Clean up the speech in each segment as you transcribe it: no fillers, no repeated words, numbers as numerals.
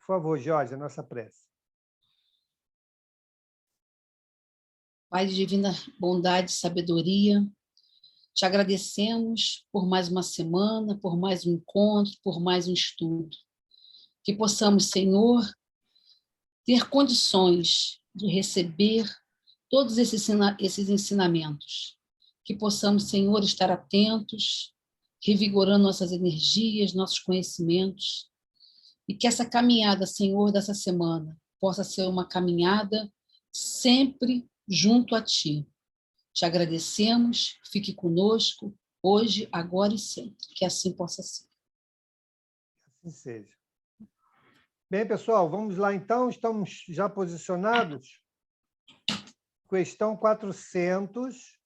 favor, Jorge, a nossa prece. Pai de divina bondade e sabedoria, te agradecemos por mais uma semana, por mais um encontro, por mais um estudo. Que possamos, Senhor, ter condições de receber todos esses ensinamentos. Que possamos, Senhor, estar atentos, revigorando nossas energias, nossos conhecimentos. E que essa caminhada, Senhor, dessa semana, possa ser uma caminhada sempre junto a Ti. Te agradecemos, fique conosco, hoje, agora e sempre. Que assim possa ser. Assim seja. Bem, pessoal, vamos lá então. Estamos já posicionados. Questão 400.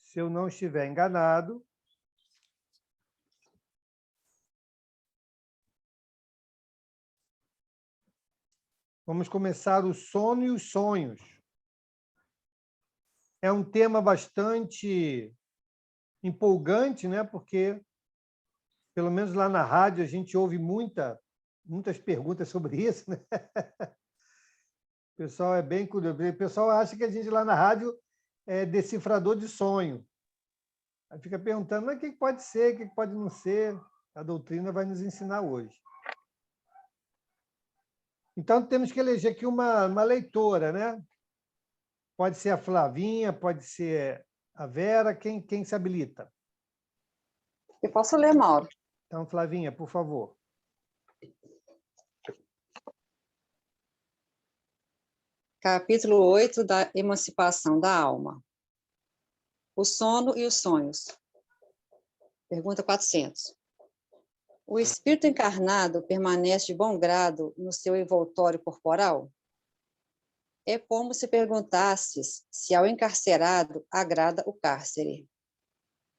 Se eu não estiver enganado. Vamos começar o sono e os sonhos. É um tema bastante empolgante, né? Porque, pelo menos lá na rádio, a gente ouve muitas perguntas sobre isso, né? O pessoal é bem curioso. O pessoal acha que a gente lá na rádio é decifrador de sonho. Aí fica perguntando, mas o que pode ser, o que pode não ser? A doutrina vai nos ensinar hoje. Então, temos que eleger aqui uma leitora, né? Pode ser a Flavinha, pode ser a Vera, quem se habilita? Eu posso ler, Mauro. Então, Flavinha, por favor. Capítulo 8 da Emancipação da Alma. O sono e os sonhos. Pergunta 400. O espírito encarnado permanece de bom grado no seu envoltório corporal? É como se perguntasses se ao encarcerado agrada o cárcere.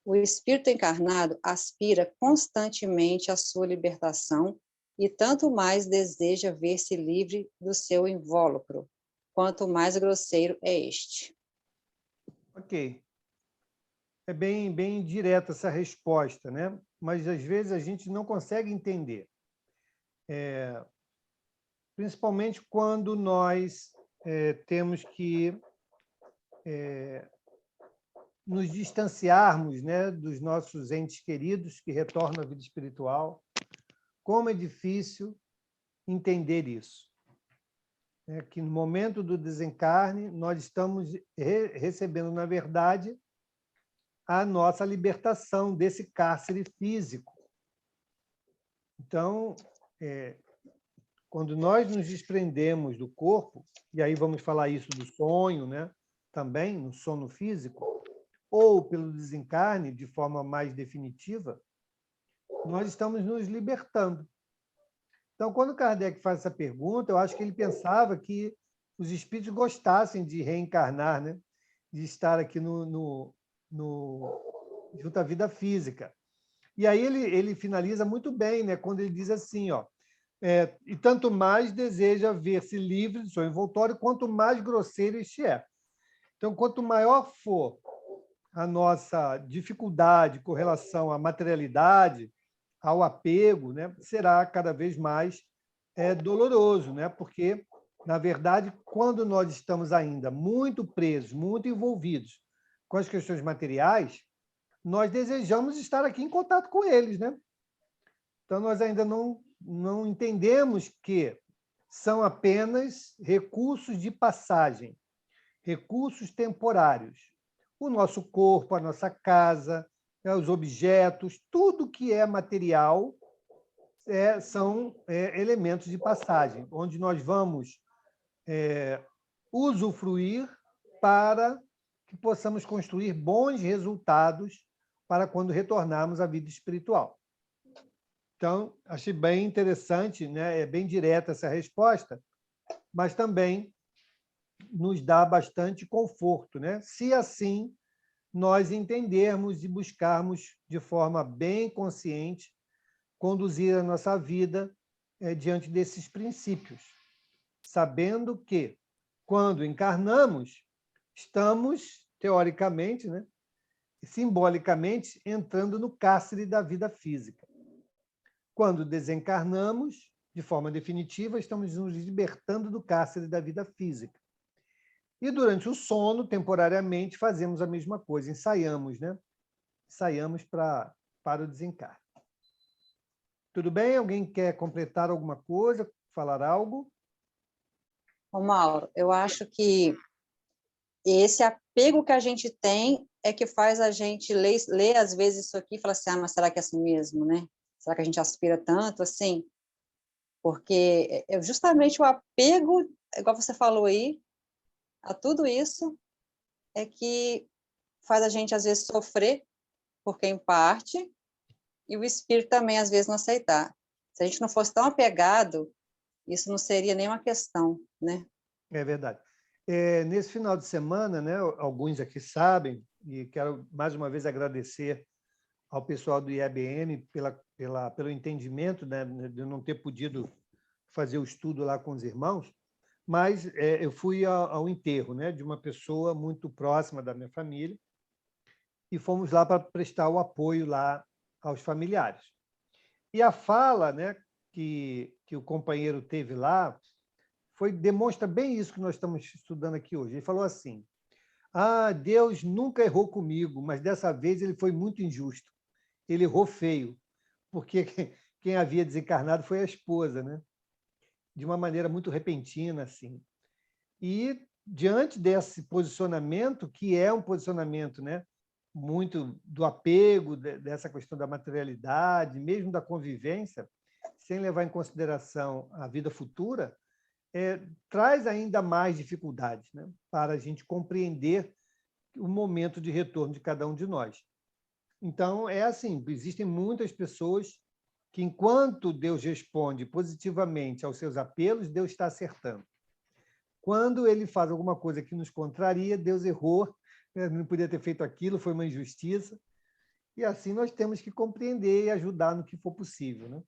O espírito encarnado aspira constantemente à sua libertação e tanto mais deseja ver-se livre do seu invólucro, quanto mais grosseiro é este. Ok. É bem direta essa resposta, né? Mas, às vezes, a gente não consegue entender. Principalmente quando nós temos que nos distanciarmos, né, dos nossos entes queridos que retornam à vida espiritual. Como é difícil entender isso. Que no momento do desencarne, nós estamos recebendo, na verdade, a nossa libertação desse cárcere físico. Então, quando nós nos desprendemos do corpo, e aí vamos falar isso do sonho, né? Também, no sono físico, ou pelo desencarne, de forma mais definitiva, nós estamos nos libertando. Então, quando Kardec faz essa pergunta, eu acho que ele pensava que os espíritos gostassem de reencarnar, né? De estar aqui junto à vida física. E aí ele finaliza muito bem, né? Quando ele diz assim, ó, e tanto mais deseja ver-se livre do seu envoltório, quanto mais grosseiro este é. Então, quanto maior for a nossa dificuldade com relação à materialidade, ao apego, né, será cada vez mais doloroso, né? Porque, na verdade, quando nós estamos ainda muito presos, muito envolvidos com as questões materiais, nós desejamos estar aqui em contato com eles, né? Então, nós ainda não entendemos que são apenas recursos de passagem, recursos temporários. O nosso corpo, a nossa casa, os objetos, tudo que é material são elementos de passagem, onde nós vamos usufruir para que possamos construir bons resultados para quando retornarmos à vida espiritual. Então, achei bem interessante, né? É bem direta essa resposta, mas também nos dá bastante conforto, né? Se assim nós entendermos e buscarmos de forma bem consciente conduzir a nossa vida diante desses princípios, sabendo que, quando encarnamos, estamos, teoricamente, né, simbolicamente, entrando no cárcere da vida física. Quando desencarnamos, de forma definitiva, estamos nos libertando do cárcere da vida física. E durante o sono, temporariamente, fazemos a mesma coisa, ensaiamos, né? Ensaiamos para o desencarne. Tudo bem? Alguém quer completar alguma coisa, falar algo? Ô, Mauro, eu acho que esse apego que a gente tem é que faz a gente ler às vezes isso aqui e falar assim, mas será que é assim mesmo, né? Será que a gente aspira tanto assim? Porque é justamente o apego, igual você falou aí, a tudo isso é que faz a gente às vezes sofrer, porque em parte, e o espírito também às vezes não aceitar. Se a gente não fosse tão apegado, isso não seria nenhuma questão, né? É verdade. Nesse final de semana, né, alguns aqui sabem, e quero mais uma vez agradecer ao pessoal do IEBM pelo entendimento, né, de eu não ter podido fazer o estudo lá com os irmãos, mas eu fui ao enterro, né, de uma pessoa muito próxima da minha família e fomos lá para prestar o apoio lá aos familiares. E a fala, né, que o companheiro teve lá demonstra bem isso que nós estamos estudando aqui hoje. Ele falou assim: Deus nunca errou comigo, mas dessa vez ele foi muito injusto. Ele errou feio, porque quem havia desencarnado foi a esposa, né? De uma maneira muito repentina, assim. E diante desse posicionamento, que é um posicionamento, né, muito do apego, dessa questão da materialidade, mesmo da convivência, sem levar em consideração a vida futura, traz ainda mais dificuldades, né, para a gente compreender o momento de retorno de cada um de nós. Então, é assim, existem muitas pessoas que, enquanto Deus responde positivamente aos seus apelos, Deus está acertando. Quando ele faz alguma coisa que nos contraria, Deus errou, não podia ter feito aquilo, foi uma injustiça. E assim nós temos que compreender e ajudar no que for possível, né?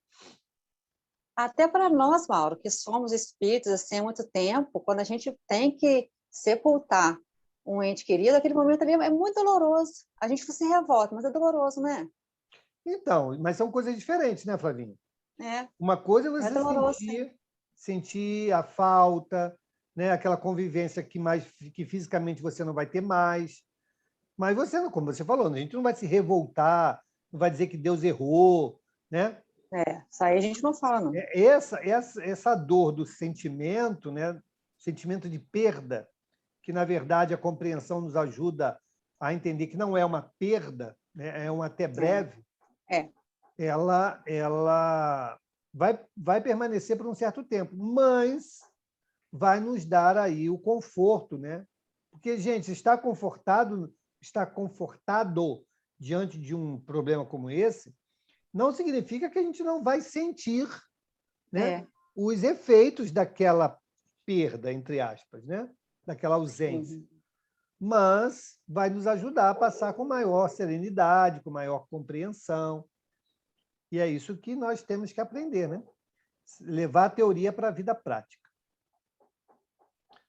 Até para nós, Mauro, que somos espíritos assim, há muito tempo, quando a gente tem que sepultar um ente querido, aquele momento ali é muito doloroso. A gente se revolta, mas é doloroso, né? Então, mas são coisas diferentes, né, Flavinha? É, Uma coisa é é você doloroso, sim. sentir a falta, né, aquela convivência que fisicamente você não vai ter mais. Mas você, como você falou, a gente não vai se revoltar, não vai dizer que Deus errou, né? Isso aí a gente não fala, não. Essa dor do sentimento, né? Sentimento de perda, que, na verdade, a compreensão nos ajuda a entender que não é uma perda, né? É um até breve, É. ela vai permanecer por um certo tempo, mas vai nos dar aí o conforto, né? Porque, gente, estar confortado diante de um problema como esse não significa que a gente não vai sentir, né, os efeitos daquela perda, entre aspas, né, daquela ausência. Uhum. Mas vai nos ajudar a passar com maior serenidade, com maior compreensão. E é isso que nós temos que aprender, né? Levar a teoria para a vida prática.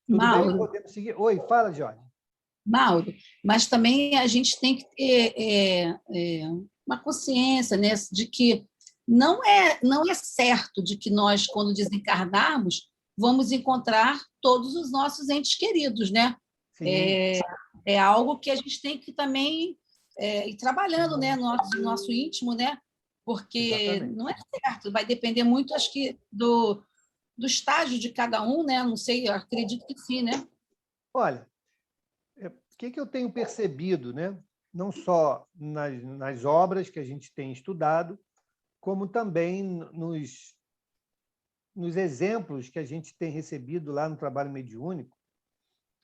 Tudo bem? Mauro, Podemos seguir? Oi, fala, Jorge. Mauro, mas também a gente tem que ter uma consciência, né, de que não é certo de que nós, quando desencarnarmos, vamos encontrar todos os nossos entes queridos, né? Sim. É algo que a gente tem que também ir trabalhando, né, no nosso íntimo, né? Porque Exatamente. não é certo, vai depender muito, acho que, do estágio de cada um, né? Não sei, eu acredito que sim, né? Olha, o que eu tenho percebido, né? Não só nas obras que a gente tem estudado, como também nos exemplos que a gente tem recebido lá no trabalho mediúnico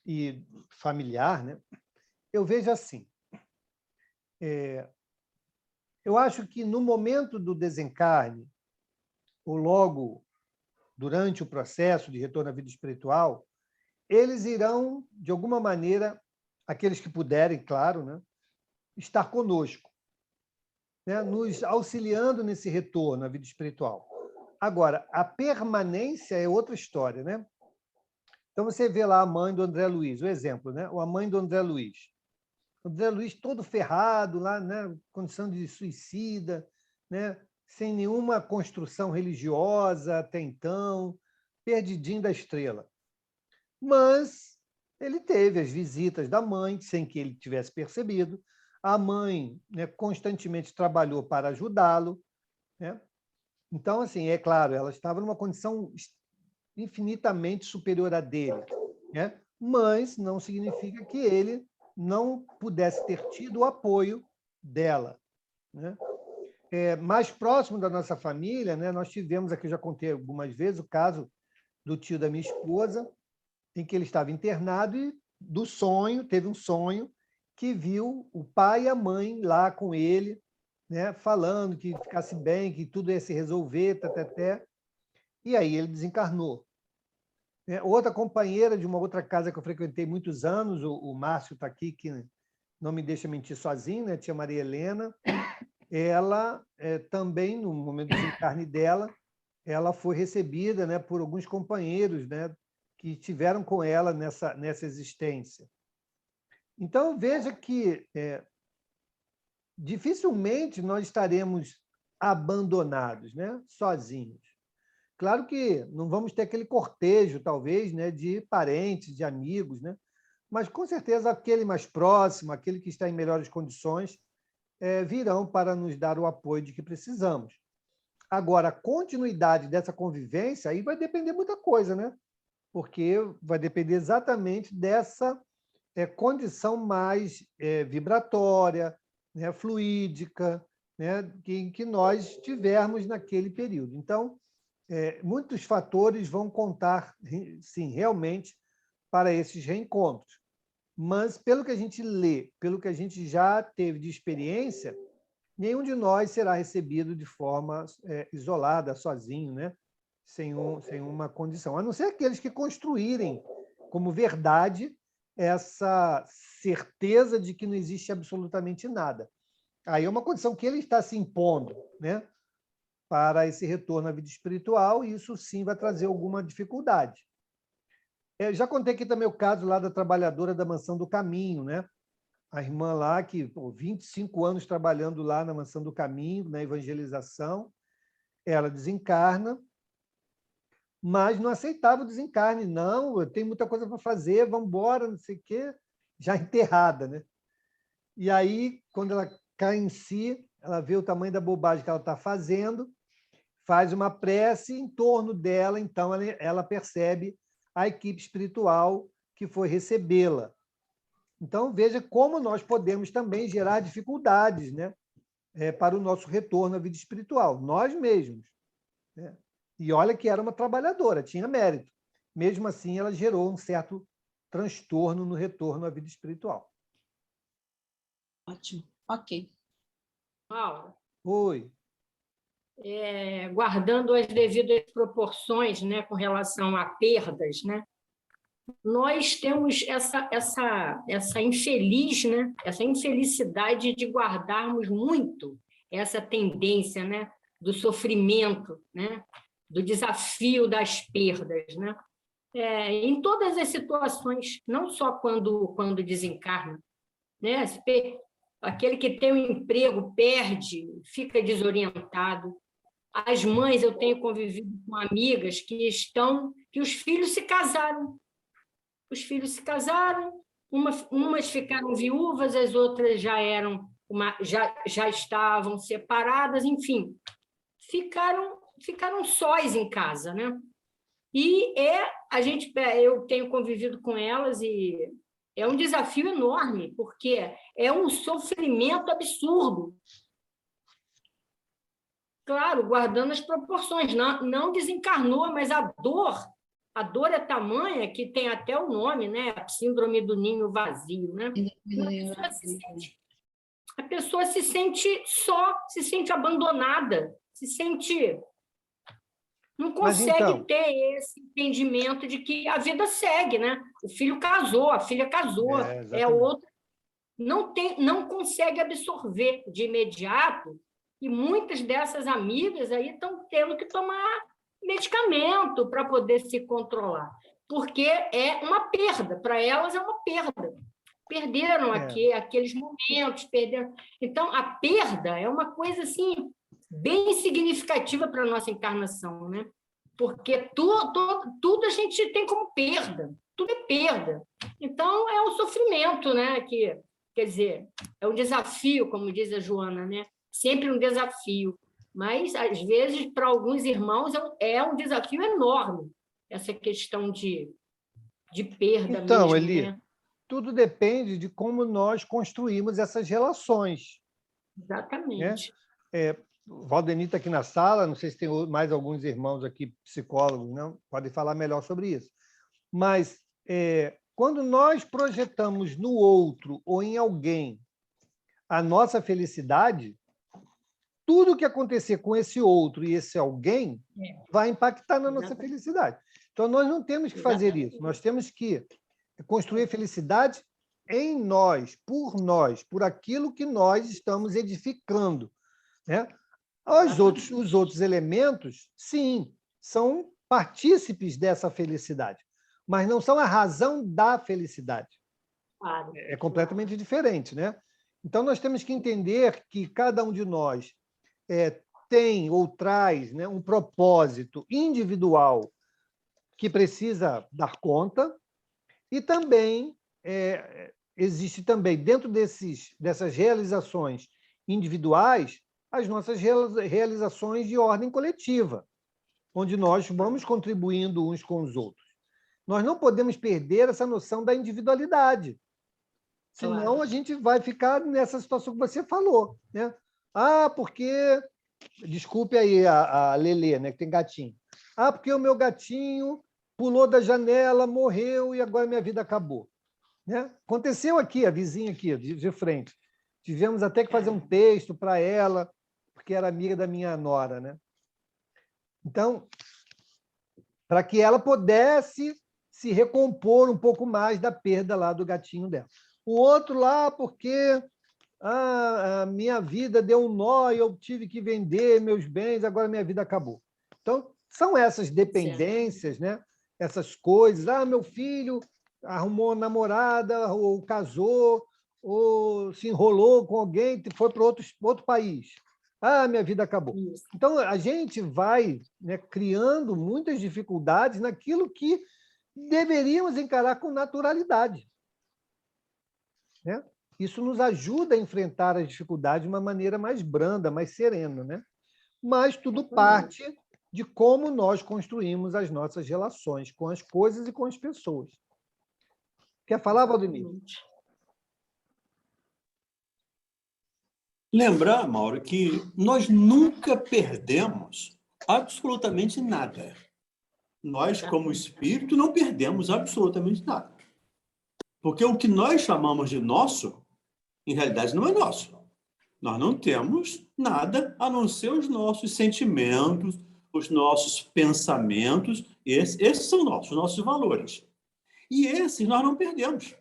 e familiar, né? Eu vejo assim, eu acho que no momento do desencarne, ou logo durante o processo de retorno à vida espiritual, eles irão, de alguma maneira, aqueles que puderem, claro, né, estar conosco, né, nos auxiliando nesse retorno à vida espiritual. Agora, a permanência é outra história, né? Então, você vê lá a mãe do André Luiz, o exemplo, né? A mãe do André Luiz. O André Luiz todo ferrado, lá, né? Condição de suicida, né? sem nenhuma construção religiosa até então, perdidinho da estrela. Mas ele teve as visitas da mãe, sem que ele tivesse percebido. A mãe, né, constantemente trabalhou para ajudá-lo, né? Então, assim, é claro, ela estava numa condição infinitamente superior à dele, né? Mas não significa que ele não pudesse ter tido o apoio dela, né? Mais próximo da nossa família, né, nós tivemos aqui, já contei algumas vezes, o caso do tio da minha esposa, em que ele estava internado e teve um sonho que viu o pai e a mãe lá com ele, né, falando que ficasse bem, que tudo ia se resolver, e aí ele desencarnou. Outra companheira de uma outra casa que eu frequentei muitos anos, o Márcio está aqui, que não me deixa mentir sozinho, né, tia Maria Helena, ela também, no momento do desencarne dela, ela foi recebida, né, por alguns companheiros, né, que estiveram com ela nessa existência. Então, veja que dificilmente nós estaremos abandonados, né, sozinhos. Claro que não vamos ter aquele cortejo, talvez, né, de parentes, de amigos, né, mas, com certeza, aquele mais próximo, aquele que está em melhores condições, virão para nos dar o apoio de que precisamos. Agora, a continuidade dessa convivência aí vai depender muita coisa, né? Porque vai depender exatamente dessa condição mais vibratória, né, fluídica, né, que nós tivermos naquele período. Então, muitos fatores vão contar, sim, realmente, para esses reencontros. Mas, pelo que a gente lê, pelo que a gente já teve de experiência, nenhum de nós será recebido de forma isolada, sozinho, né? sem uma condição. A não ser aqueles que construírem como verdade essa certeza de que não existe absolutamente nada. Aí é uma condição que ele está se impondo, né, para esse retorno à vida espiritual, e isso sim vai trazer alguma dificuldade. Já contei aqui também o caso lá da trabalhadora da Mansão do Caminho, né? A irmã lá, que 25 anos trabalhando lá na Mansão do Caminho, na evangelização, ela desencarna, mas não aceitava o desencarne. Não, eu tenho muita coisa para fazer, vamos embora, não sei o quê, já enterrada, né? E aí, quando ela cai em si, ela vê o tamanho da bobagem que ela está fazendo, faz uma prece em torno dela, então ela percebe a equipe espiritual que foi recebê-la. Então, veja como nós podemos também gerar dificuldades, né, para o nosso retorno à vida espiritual, nós mesmos, né? E olha que era uma trabalhadora, tinha mérito. Mesmo assim, ela gerou um certo transtorno no retorno à vida espiritual. Ótimo. Ok. Paulo, Oi. guardando as devidas proporções, né, com relação a perdas, né, nós temos essa infeliz, né, essa infelicidade de guardarmos muito essa tendência, né, do sofrimento, né, do desafio das perdas, né, em todas as situações, não só quando desencarna, né, aquele que tem um emprego perde, fica desorientado. As mães, eu tenho convivido com amigas que os filhos se casaram. Os filhos se casaram, umas ficaram viúvas, as outras já estavam separadas, enfim, ficaram sós em casa, né? E eu tenho convivido com elas e é um desafio enorme, porque é um sofrimento absurdo. Claro, guardando as proporções, não desencarnou, mas a dor é tamanha que tem até o nome, né? A síndrome do ninho vazio, né? A pessoa se sente só, se sente abandonada, não consegue ter esse entendimento de que a vida segue, né? O filho casou, a filha casou, outra. Não consegue absorver de imediato, e muitas dessas amigas aí estão tendo que tomar medicamento para poder se controlar, porque é uma perda, para elas é uma perda. Perderam aqueles momentos, perderam. Então, a perda é uma coisa assim bem significativa para a nossa encarnação, né? Porque tudo a gente tem como perda, tudo é perda. Então, é um sofrimento, né? Que, quer dizer, é um desafio, como diz a Joana, né? Sempre um desafio. Mas, às vezes, para alguns irmãos, é um desafio enorme, essa questão de perda Então, mesmo, Eli, né? tudo depende de como nós construímos essas relações, né? Exatamente. O Valdemir está aqui na sala, não sei se tem mais alguns irmãos aqui, psicólogos, não? Podem falar melhor sobre isso. Mas, quando nós projetamos no outro ou em alguém a nossa felicidade, tudo que acontecer com esse outro e esse alguém vai impactar na nossa felicidade. Então, nós não temos que fazer isso. Nós temos que construir a felicidade em nós, por aquilo que nós estamos edificando, né? Os outros elementos, sim, são partícipes dessa felicidade, mas não são a razão da felicidade. Claro. É completamente diferente, né? Então, nós temos que entender que cada um de nós tem ou traz, né, um propósito individual que precisa dar conta, e também existe também, dentro dessas realizações individuais, as nossas realizações de ordem coletiva, onde nós vamos contribuindo uns com os outros. Nós não podemos perder essa noção da individualidade, senão a gente vai ficar nessa situação que você falou, né? Porque... Desculpe aí a Lelê, né, que tem gatinho. Porque o meu gatinho pulou da janela, morreu e agora minha vida acabou. Né? Aconteceu aqui, a vizinha aqui, de frente. Tivemos até que fazer um texto para ela, porque era amiga da minha nora, né? Então, para que ela pudesse se recompor um pouco mais da perda lá do gatinho dela. O outro lá, porque... a minha vida deu um nó e eu tive que vender meus bens, agora minha vida acabou. Então, são essas dependências, né? Essas coisas. Meu filho arrumou namorada, ou casou, ou se enrolou com alguém, foi para outro país. Minha vida acabou. Então, a gente vai, né, criando muitas dificuldades naquilo que deveríamos encarar com naturalidade, né? Isso nos ajuda a enfrentar as dificuldades de uma maneira mais branda, mais serena, né? Mas tudo parte de como nós construímos as nossas relações com as coisas e com as pessoas. Quer falar, Valdemir? Lembrar, Mauro, que nós nunca perdemos absolutamente nada. Nós, como espírito, não perdemos absolutamente nada. Porque o que nós chamamos de nosso, em realidade, não é nosso. Nós não temos nada a não ser os nossos sentimentos, os nossos pensamentos. Esses são nossos, os nossos valores. E esses nós não perdemos.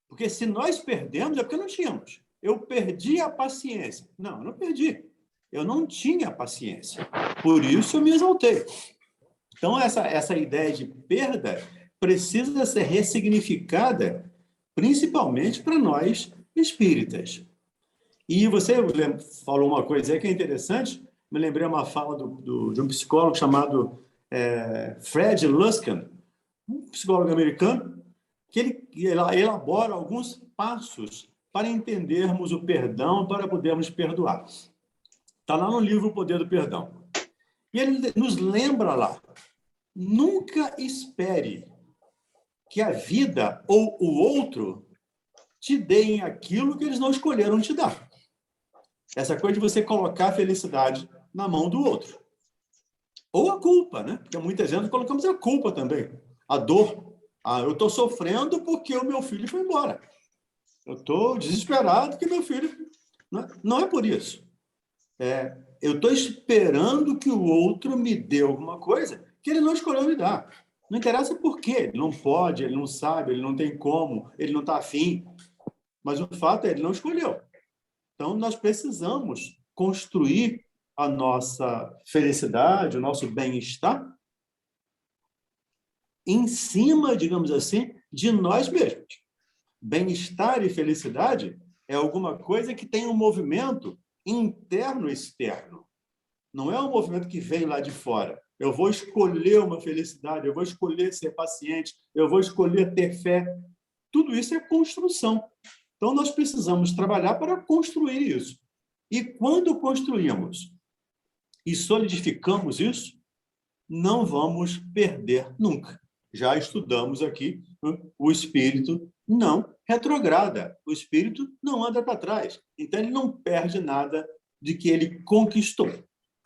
Porque se nós perdemos, é porque não tínhamos. Eu perdi a paciência. Não, eu não perdi. Eu não tinha paciência. Por isso eu me exaltei. Então, essa ideia de perda precisa ser ressignificada, principalmente para nós espíritas. E você falou uma coisa aí que é interessante, me lembrei uma fala de um psicólogo chamado Fred Luskin, um psicólogo americano, que ele elabora alguns passos para entendermos o perdão, para podermos perdoar. Está lá no livro O Poder do Perdão. E ele nos lembra lá, nunca espere que a vida ou o outro te deem aquilo que eles não escolheram te dar. Essa coisa de você colocar a felicidade na mão do outro. Ou a culpa, né? Porque muitas vezes colocamos a culpa também. A dor. Eu estou sofrendo porque o meu filho foi embora. Eu estou desesperado que meu filho... Não é por isso. Eu estou esperando que o outro me dê alguma coisa que ele não escolheu me dar. Não interessa por quê. Ele não pode, ele não sabe, ele não tem como, ele não está afim. Mas o fato é que ele não escolheu. Então, nós precisamos construir a nossa felicidade, o nosso bem-estar em cima, digamos assim, de nós mesmos. Bem-estar e felicidade é alguma coisa que tem um movimento interno e externo. Não é um movimento que vem lá de fora. Eu vou escolher uma felicidade, eu vou escolher ser paciente, eu vou escolher ter fé. Tudo isso é construção. Então, nós precisamos trabalhar para construir isso. E quando construímos e solidificamos isso, não vamos perder nunca. Já estudamos aqui, o espírito não retrograda, o espírito não anda para trás. Então, ele não perde nada de que ele conquistou.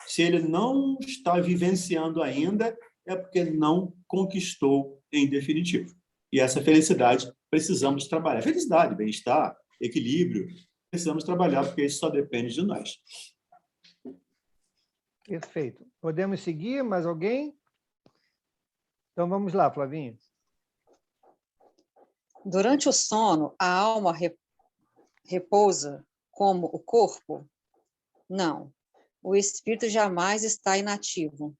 Se ele não está vivenciando ainda, é porque não conquistou em definitivo. E essa felicidade precisamos trabalhar. Felicidade, bem-estar, equilíbrio, precisamos trabalhar, porque isso só depende de nós. Perfeito. Podemos seguir? Mais alguém? Então, vamos lá, Flavinha. Durante o sono, a alma repousa como o corpo? Não. O espírito jamais está inativo.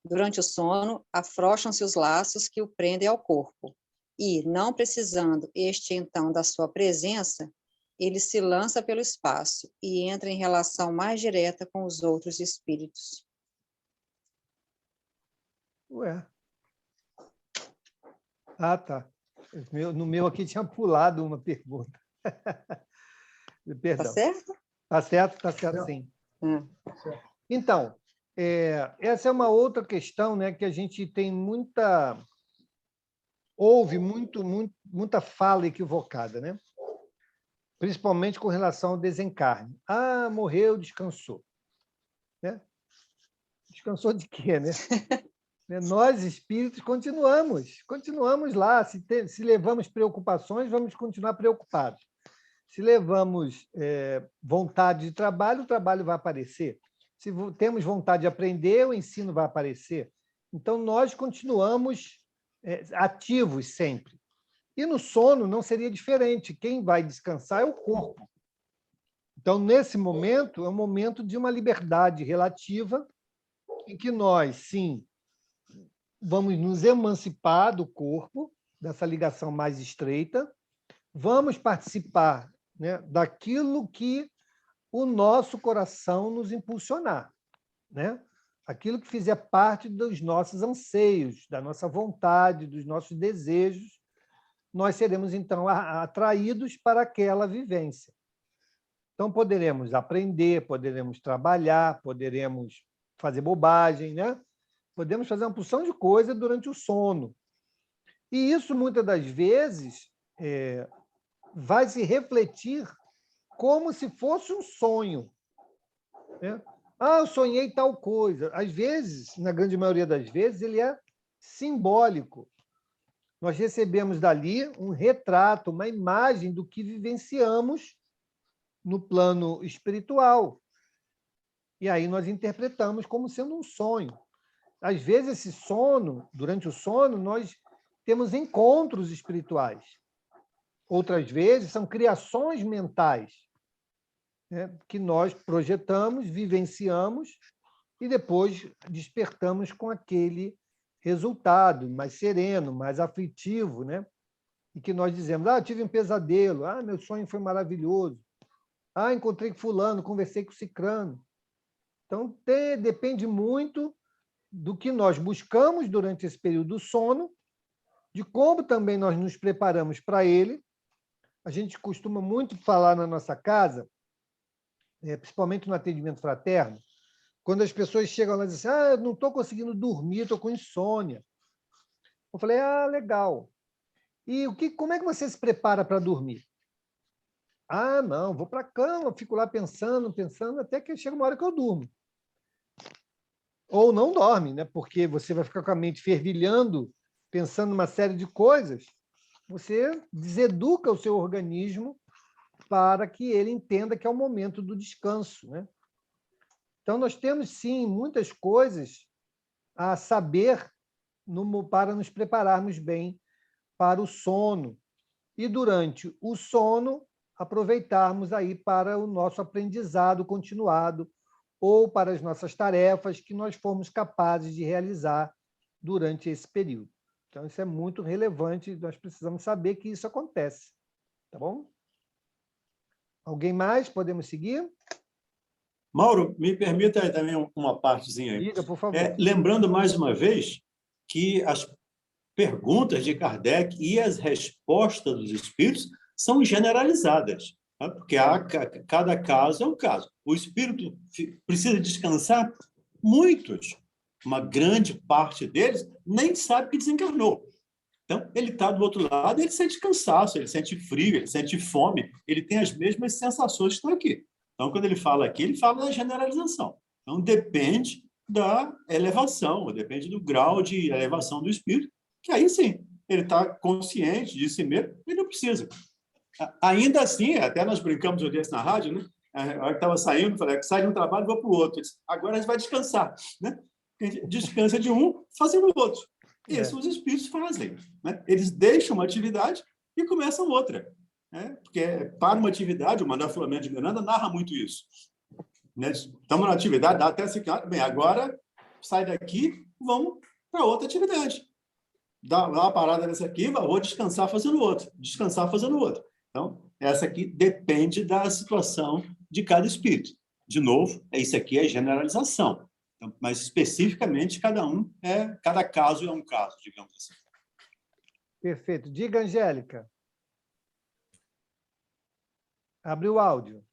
Durante o sono, afrouxam-se os laços que o prendem ao corpo. E, não precisando este, então, da sua presença, ele se lança pelo espaço e entra em relação mais direta com os outros espíritos. Ué. Ah, tá. No meu aqui tinha pulado uma pergunta. Perdão. Tá certo? Tá certo, sim. Então, essa é uma outra questão, né, que a gente tem houve muita fala equivocada, né? Principalmente com relação ao desencarne. Ah, morreu, descansou. Né? Descansou de quê, né? Nós, espíritos, continuamos lá. Se levamos preocupações, vamos continuar preocupados. Se levamos vontade de trabalho, o trabalho vai aparecer. Se temos vontade de aprender, o ensino vai aparecer. Então, nós continuamos ativos sempre. E no sono não seria diferente. Quem vai descansar é o corpo. Então, nesse momento, é um momento de uma liberdade relativa em que nós, sim, vamos nos emancipar do corpo, dessa ligação mais estreita, vamos participar, né, daquilo que o nosso coração nos impulsionar, né? Aquilo que fizer parte dos nossos anseios, da nossa vontade, dos nossos desejos, nós seremos, então, atraídos para aquela vivência. Então, poderemos aprender, poderemos trabalhar, poderemos fazer bobagem, né? Podemos fazer uma porção de coisa durante o sono. E isso, muitas das vezes, vai se refletir como se fosse um sonho. Né? Ah, eu sonhei tal coisa. Às vezes, na grande maioria das vezes, ele é simbólico. Nós recebemos dali um retrato, uma imagem do que vivenciamos no plano espiritual. E aí nós interpretamos como sendo um sonho. Às vezes, esse sono, durante o sono, nós temos encontros espirituais. Outras vezes, são criações mentais, né, que nós projetamos, vivenciamos e depois despertamos com aquele resultado mais sereno, mais aflitivo, né? E que nós dizemos, tive um pesadelo, meu sonho foi maravilhoso, encontrei com fulano, conversei com cicrano. Então, depende muito do que nós buscamos durante esse período do sono, de como também nós nos preparamos para ele. A gente costuma muito falar na nossa casa, principalmente no atendimento fraterno, quando as pessoas chegam lá e dizem assim, eu não estou conseguindo dormir, estou com insônia. Eu falei, legal. E como é que você se prepara para dormir? Não, vou para a cama, fico lá pensando, até que chega uma hora que eu durmo. Ou não dorme, né? Porque você vai ficar com a mente fervilhando, pensando numa série de coisas, você deseduca o seu organismo para que ele entenda que é o momento do descanso, né? Então, nós temos, sim, muitas coisas a saber para nos prepararmos bem para o sono. E, durante o sono, aproveitarmos aí para o nosso aprendizado continuado ou para as nossas tarefas que nós fomos capazes de realizar durante esse período. Então, isso é muito relevante, nós precisamos saber que isso acontece. Tá bom? Alguém mais? Podemos seguir? Mauro, me permita também uma partezinha aí. Diga, por favor. Lembrando mais uma vez que as perguntas de Kardec e as respostas dos espíritos são generalizadas, tá? Porque cada caso é um caso. O espírito precisa descansar? Muitos, uma grande parte deles, nem sabe que desencarnou. Então, ele está do outro lado, ele sente cansaço, ele sente frio, ele sente fome, ele tem as mesmas sensações que estão aqui. Então, quando ele fala aqui, ele fala da generalização. Então, depende da elevação, depende do grau de elevação do espírito, que aí sim, ele está consciente de si mesmo, ele não precisa. Ainda assim, até nós brincamos um dia na rádio, né? A hora que estava saindo, falei, sai de um trabalho e vou para o outro. Disse, agora a gente vai descansar, né? Descansa de um, fazendo o outro. Isso os espíritos fazem, né? Eles deixam uma atividade e começam outra, né? Porque para uma atividade, o Manuel Filomeno de Miranda narra muito isso, né? Estamos na atividade, dá até assim, bem, agora sai daqui, vamos para outra atividade. Dá uma parada nessa aqui, vou descansar fazendo outra, descansar fazendo outra. Então, essa aqui depende da situação de cada espírito. De novo, isso aqui é generalização. Então, mas, especificamente, cada caso é um caso, digamos assim. Perfeito. Diga, Angélica. Abre o áudio.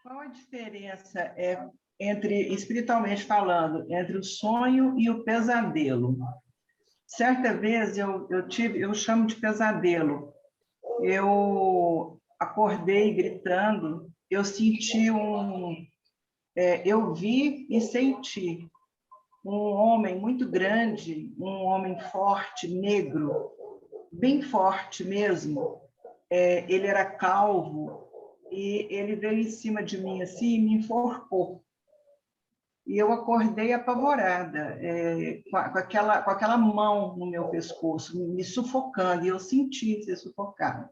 Qual a diferença entre, espiritualmente falando, entre o sonho e o pesadelo? Certa vez eu chamo de pesadelo. Eu acordei gritando, eu senti eu vi e senti um homem muito grande, um homem forte, negro, bem forte mesmo. Ele era calvo e ele veio em cima de mim assim e me enforcou. E eu acordei apavorada, com aquela mão no meu pescoço, me sufocando, e eu senti ser sufocada.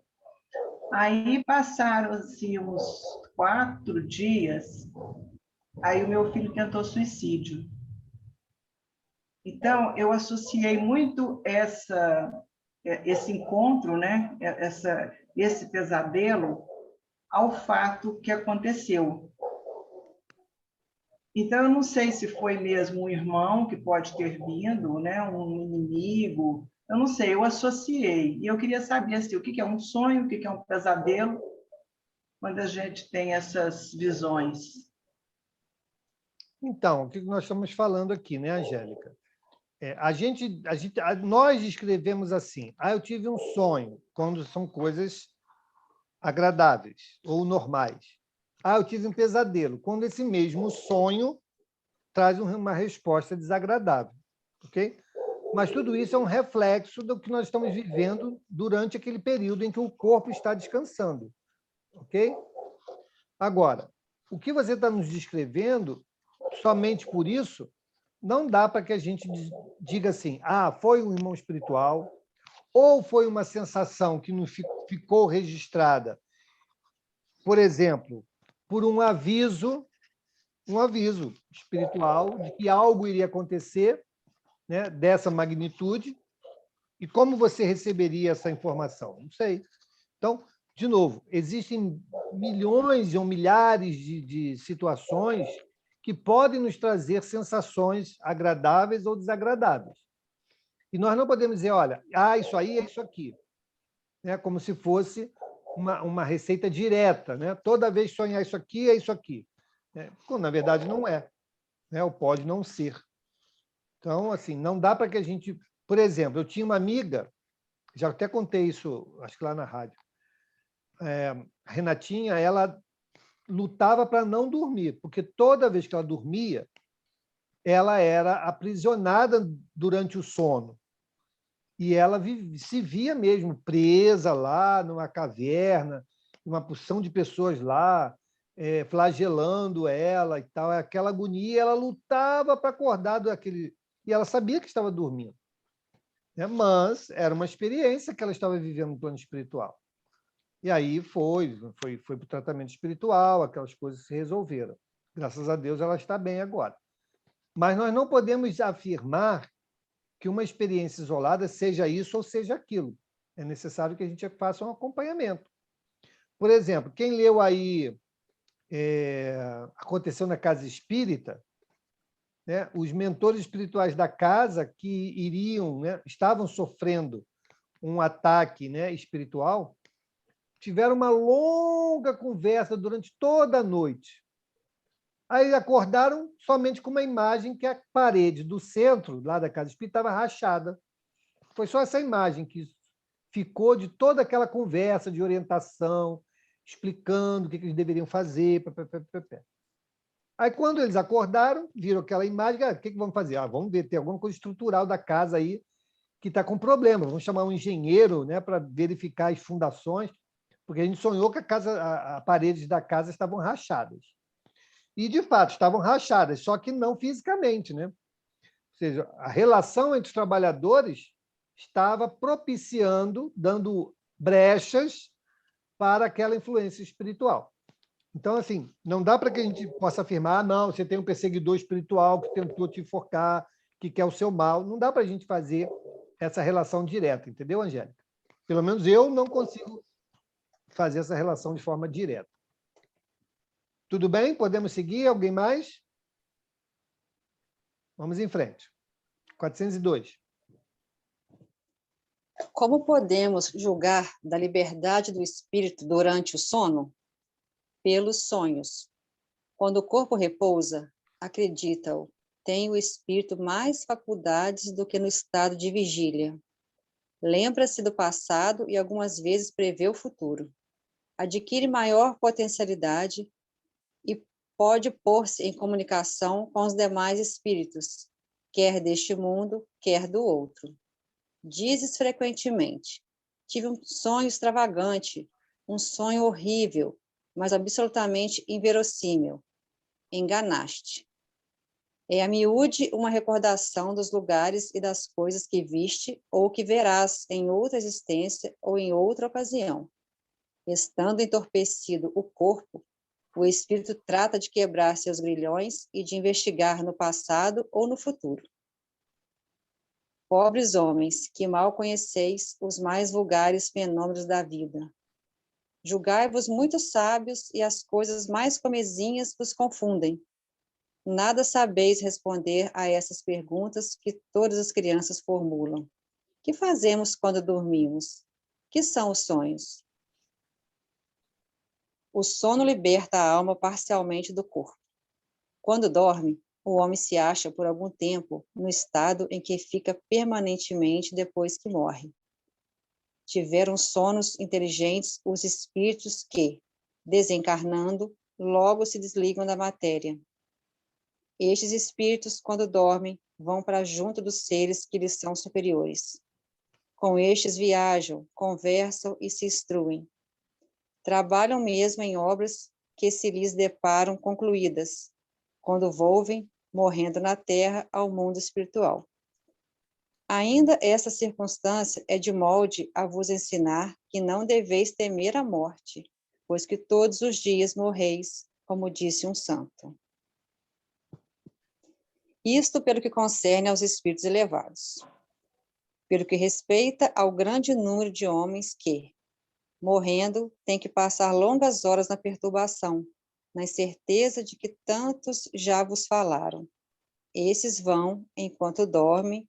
Aí passaram-se uns 4 dias, aí o meu filho tentou suicídio. Então, eu associei muito esse encontro, né? Esse pesadelo, ao fato que aconteceu. Então, eu não sei se foi mesmo um irmão que pode ter vindo, né? Um inimigo, eu não sei, eu associei. E eu queria saber assim, o que é um sonho, o que é um pesadelo, quando a gente tem essas visões. Então, o que nós estamos falando aqui, né, Angélica? Nós escrevemos assim, eu tive um sonho, quando são coisas agradáveis ou normais. Eu tive um pesadelo, quando esse mesmo sonho traz uma resposta desagradável, ok? Mas tudo isso é um reflexo do que nós estamos vivendo durante aquele período em que o corpo está descansando, ok? Agora, o que você está nos descrevendo, somente por isso, não dá para que a gente diga assim, foi um irmão espiritual, ou foi uma sensação que não ficou registrada, por exemplo, por um aviso espiritual de que algo iria acontecer, né, dessa magnitude, e como você receberia essa informação? Não sei. Então, de novo, existem milhões ou milhares de situações que podem nos trazer sensações agradáveis ou desagradáveis. E nós não podemos dizer, olha, isso aí é isso aqui, né? Como se fosse uma receita direta, né? Toda vez que sonhar isso aqui, é isso aqui. Quando, na verdade, não é, né? Ou pode não ser. Então, assim, não dá para que a gente... Por exemplo, eu tinha uma amiga, já até contei isso, acho que lá na rádio, a Renatinha, ela lutava para não dormir, porque toda vez que ela dormia, ela era aprisionada durante o sono. E ela se via mesmo presa lá numa caverna, uma porção de pessoas lá, flagelando ela e tal. Aquela agonia, ela lutava para acordar daquele... E ela sabia que estava dormindo, né? Mas era uma experiência que ela estava vivendo no plano espiritual. E aí foi para o tratamento espiritual, aquelas coisas se resolveram. Graças a Deus ela está bem agora. Mas nós não podemos afirmar que uma experiência isolada seja isso ou seja aquilo. É necessário que a gente faça um acompanhamento. Por exemplo, quem leu aí aconteceu na casa espírita, né? Os mentores espirituais da casa que iriam, né, estavam sofrendo um ataque, né, espiritual, tiveram uma longa conversa durante toda a noite. Aí acordaram somente com uma imagem que a parede do centro, lá da casa espírita, estava rachada. Foi só essa imagem que ficou de toda aquela conversa de orientação, explicando o que eles deveriam fazer. Aí, quando eles acordaram, viram aquela imagem, o que vamos fazer? Vamos ver, tem alguma coisa estrutural da casa aí que está com problema. Vamos chamar um engenheiro, né, para verificar as fundações, porque a gente sonhou que as paredes da casa estavam rachadas. E, de fato, estavam rachadas, só que não fisicamente, né? Ou seja, a relação entre os trabalhadores estava propiciando, dando brechas para aquela influência espiritual. Então, assim, não dá para que a gente possa afirmar, não, você tem um perseguidor espiritual que tentou te enforcar, que quer o seu mal. Não dá para a gente fazer essa relação direta, entendeu, Angélica? Pelo menos eu não consigo fazer essa relação de forma direta. Tudo bem? Podemos seguir? Alguém mais? Vamos em frente. 402. Como podemos julgar da liberdade do espírito durante o sono? Pelos sonhos. Quando o corpo repousa, acredita-o, tem o espírito mais faculdades do que no estado de vigília. Lembra-se do passado e algumas vezes prevê o futuro. Adquire maior potencialidade e pode pôr-se em comunicação com os demais espíritos, quer deste mundo, quer do outro. Dizes frequentemente: tive um sonho extravagante, um sonho horrível, mas absolutamente inverossímil. Enganaste. É a miúde uma recordação dos lugares e das coisas que viste ou que verás em outra existência ou em outra ocasião. Estando entorpecido o corpo, o espírito trata de quebrar seus grilhões e de investigar no passado ou no futuro. Pobres homens, que mal conheceis os mais vulgares fenômenos da vida. Julgai-vos muito sábios e as coisas mais comezinhas vos confundem. Nada sabeis responder a essas perguntas que todas as crianças formulam. Que fazemos quando dormimos? Que são os sonhos? O sono liberta a alma parcialmente do corpo. Quando dorme, o homem se acha por algum tempo no estado em que fica permanentemente depois que morre. Tiveram sonos inteligentes os espíritos que, desencarnando, logo se desligam da matéria. Estes espíritos, quando dormem, vão para junto dos seres que lhes são superiores. Com estes viajam, conversam e se instruem. Trabalham mesmo em obras que se lhes deparam concluídas, quando volvem, morrendo na terra, ao mundo espiritual. Ainda essa circunstância é de molde a vos ensinar que não deveis temer a morte, pois que todos os dias morreis, como disse um santo. Isto pelo que concerne aos espíritos elevados. Pelo que respeita ao grande número de homens que, morrendo, têm que passar longas horas na perturbação, na certeza de que tantos já vos falaram. Esses vão, enquanto dormem,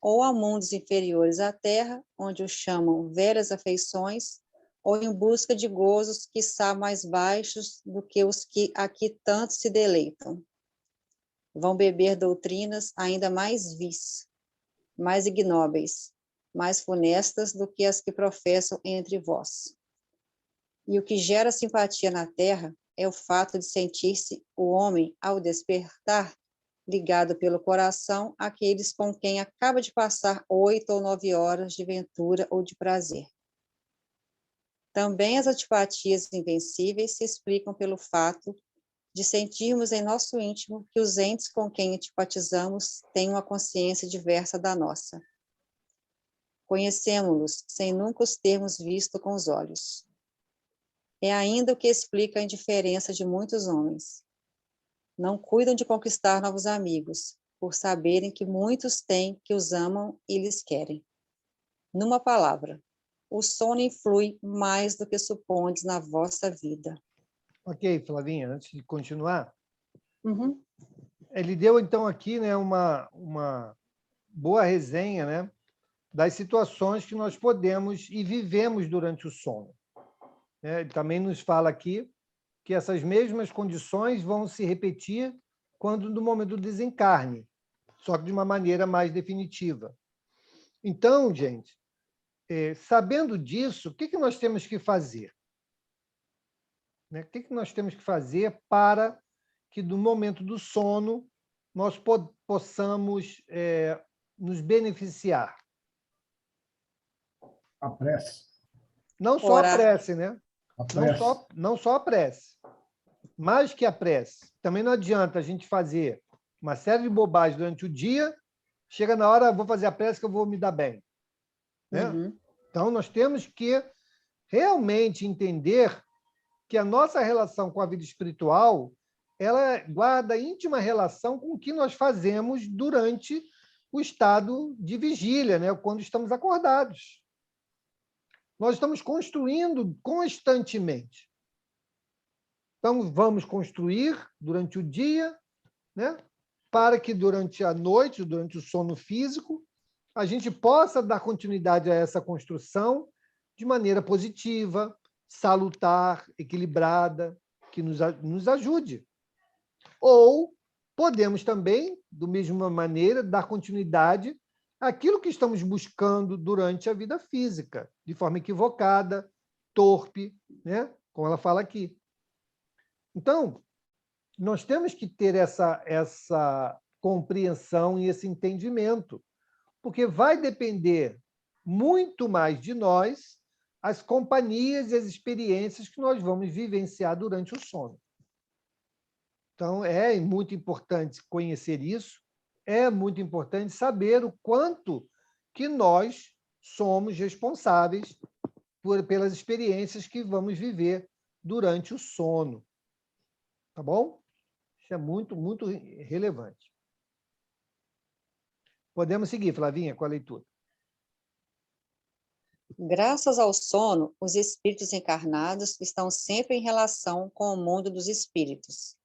ou a mundos inferiores à terra, onde os chamam velhas afeições, ou em busca de gozos quiçá mais baixos do que os que aqui tanto se deleitam. Vão beber doutrinas ainda mais vis, mais ignóbeis, mais funestas do que as que professam entre vós. E o que gera simpatia na terra é o fato de sentir-se o homem, ao despertar, ligado pelo coração àqueles com quem acaba de passar 8 ou 9 horas de ventura ou de prazer. Também as antipatias invencíveis se explicam pelo fato de sentirmos em nosso íntimo que os entes com quem antipatizamos têm uma consciência diversa da nossa. Conhecemos-los sem nunca os termos visto com os olhos. É ainda o que explica a indiferença de muitos homens. Não cuidam de conquistar novos amigos, por saberem que muitos têm que os amam e lhes querem. Numa palavra, o sono influi mais do que supondes na vossa vida. Ok, Flavinha, antes de continuar, Uhum. ele deu, então, aqui, né, uma boa resenha, né, das situações que nós podemos e vivemos durante o sono. Ele também nos fala aqui que essas mesmas condições vão se repetir quando no momento do desencarne, só que de uma maneira mais definitiva. Então, gente, sabendo disso, o que nós temos que fazer? O que nós temos que fazer para que, no momento do sono, nós possamos nos beneficiar? A prece. Não só a Orar. prece, né? A prece. Não só a prece. Mais que a prece. Também não adianta a gente fazer uma série de bobagens durante o dia, chega na hora, vou fazer a prece que eu vou me dar bem. Né? Uhum. Então, nós temos que realmente entender que a nossa relação com a vida espiritual, ela guarda íntima relação com o que nós fazemos durante o estado de vigília, né? Quando estamos acordados. Nós estamos construindo constantemente. Então, vamos construir durante o dia, né? Para que durante a noite, durante o sono físico, a gente possa dar continuidade a essa construção de maneira positiva, salutar, equilibrada, que nos ajude. Ou podemos também, da mesma maneira, dar continuidade àquilo que estamos buscando durante a vida física, de forma equivocada, torpe, né? Como ela fala aqui. Então, nós temos que ter essa compreensão e esse entendimento, porque vai depender muito mais de nós as companhias e as experiências que nós vamos vivenciar durante o sono. Então, é muito importante conhecer isso, é muito importante saber o quanto que nós somos responsáveis pelas experiências que vamos viver durante o sono. Tá bom? Isso é muito, muito relevante. Podemos seguir, Flavinha, com a leitura. Graças ao sono, os espíritos encarnados estão sempre em relação com o mundo dos espíritos.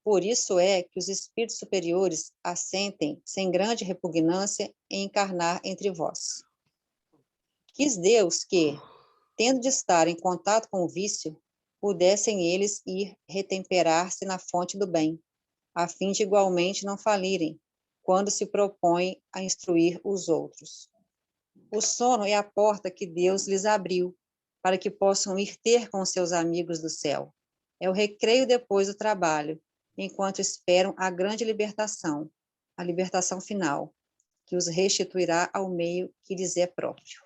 Por isso é que os espíritos superiores assentem sem grande repugnância em encarnar entre vós. Quis Deus que, tendo de estar em contato com o vício, pudessem eles ir retemperar-se na fonte do bem, a fim de igualmente não falirem, quando se propõem a instruir os outros. O sono é a porta que Deus lhes abriu, para que possam ir ter com seus amigos do céu. É o recreio depois do trabalho, enquanto esperam a grande libertação, a libertação final, que os restituirá ao meio que lhes é próprio.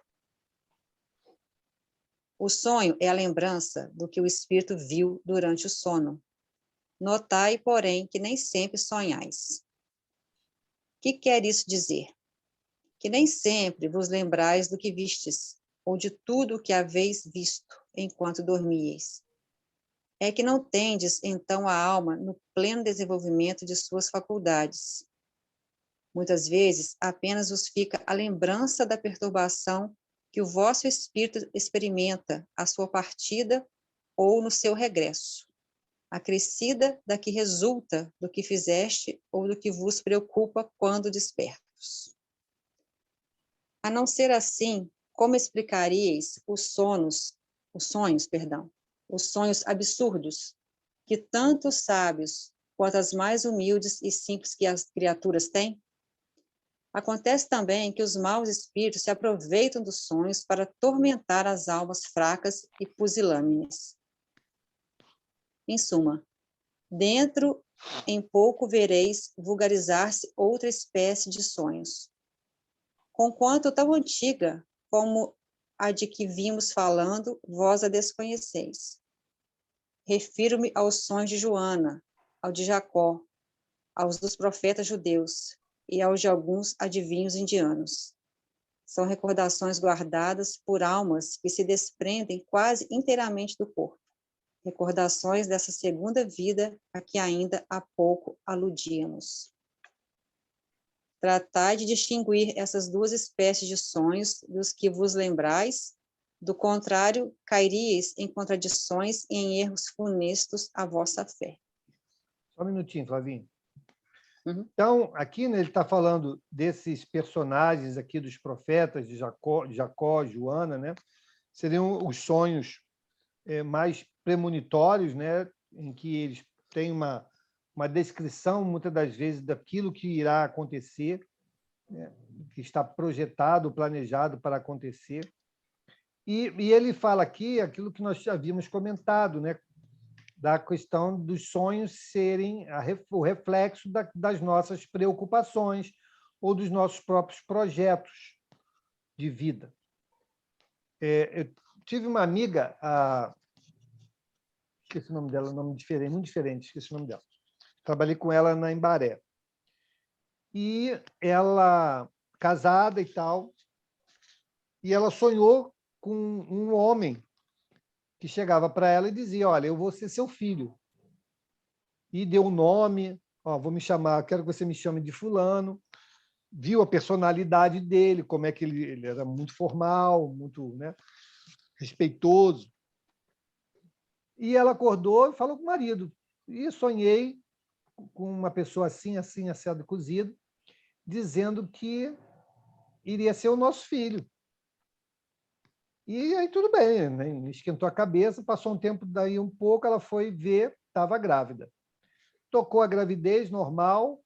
O sonho é a lembrança do que o espírito viu durante o sono. Notai, porém, que nem sempre sonhais. O que quer isso dizer? Que nem sempre vos lembrais do que vistes, ou de tudo o que haveis visto, enquanto dormíeis. É que não tendes, então, a alma no pleno desenvolvimento de suas faculdades. Muitas vezes, apenas vos fica a lembrança da perturbação que o vosso espírito experimenta à sua partida ou no seu regresso, acrescida da que resulta do que fizeste ou do que vos preocupa quando despertos. A não ser assim, como explicaríeis os sonhos absurdos que tanto os sábios quanto as mais humildes e simples que as criaturas têm? Acontece também que os maus espíritos se aproveitam dos sonhos para tormentar as almas fracas e pusilânimes. Em suma, dentro em pouco vereis vulgarizar-se outra espécie de sonhos, conquanto tão antiga como a de que vimos falando, vós a desconheceis. Refiro-me aos sonhos de Joana, ao de Jacó, aos dos profetas judeus e aos de alguns adivinhos indianos. São recordações guardadas por almas que se desprendem quase inteiramente do corpo, recordações dessa segunda vida a que ainda há pouco aludíamos. Tratai de distinguir essas duas espécies de sonhos dos que vos lembrais, Do contrário, cairíeis em contradições e em erros funestos à vossa fé. Só um minutinho, Flavinho. Uhum. Então, aqui, né, ele está falando desses personagens aqui dos profetas de Jacó, Joana, né? Seriam os sonhos mais premonitórios, né? Em que eles têm uma descrição, muitas das vezes, daquilo que irá acontecer, né? Que está projetado, planejado para acontecer. E ele fala aqui aquilo que nós já havíamos comentado, né? Da questão dos sonhos serem o reflexo das nossas preocupações ou dos nossos próprios projetos de vida. Eu tive uma amiga, esqueci o nome dela, um nome diferente, muito diferente, esqueci o nome dela. Trabalhei com ela na Embaré. E ela, casada e tal, e ela sonhou com um homem que chegava para ela e dizia: olha, eu vou ser seu filho. E deu um nome, vou me chamar, quero que você me chame de fulano. Viu a personalidade dele, como é que ele era muito formal, muito, né, respeitoso. E ela acordou e falou com o marido. E sonhei com uma pessoa assim, assim, assado cozido, dizendo que iria ser o nosso filho. E aí tudo bem, né? Esquentou a cabeça, passou um tempo, daí um pouco, ela foi ver, estava grávida. Tocou a gravidez normal,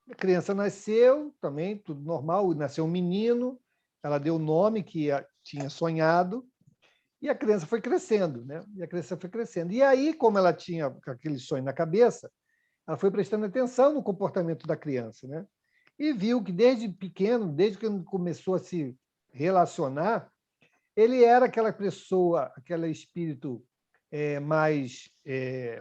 a criança nasceu, também tudo normal, nasceu um menino, ela deu o nome que tinha sonhado, e a criança foi crescendo, né? E a criança foi crescendo. E aí, como ela tinha aquele sonho na cabeça, ela foi prestando atenção no comportamento da criança, né? E viu que desde pequeno, desde que ele começou a se relacionar, ele era aquela pessoa, aquele espírito mais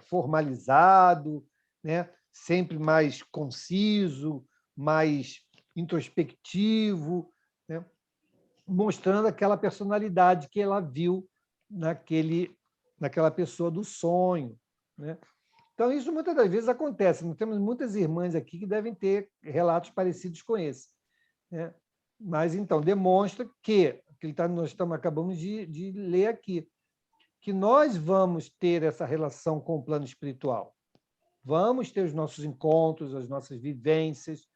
formalizado, né? Sempre mais conciso, mais introspectivo, né? Mostrando aquela personalidade que ela viu naquela pessoa do sonho, né? Então, isso muitas das vezes acontece. Nós temos muitas irmãs aqui que devem ter relatos parecidos com esse, né? Mas, então, demonstra que nós acabamos de ler aqui, que nós vamos ter essa relação com o plano espiritual. Vamos ter os nossos encontros, as nossas vivências,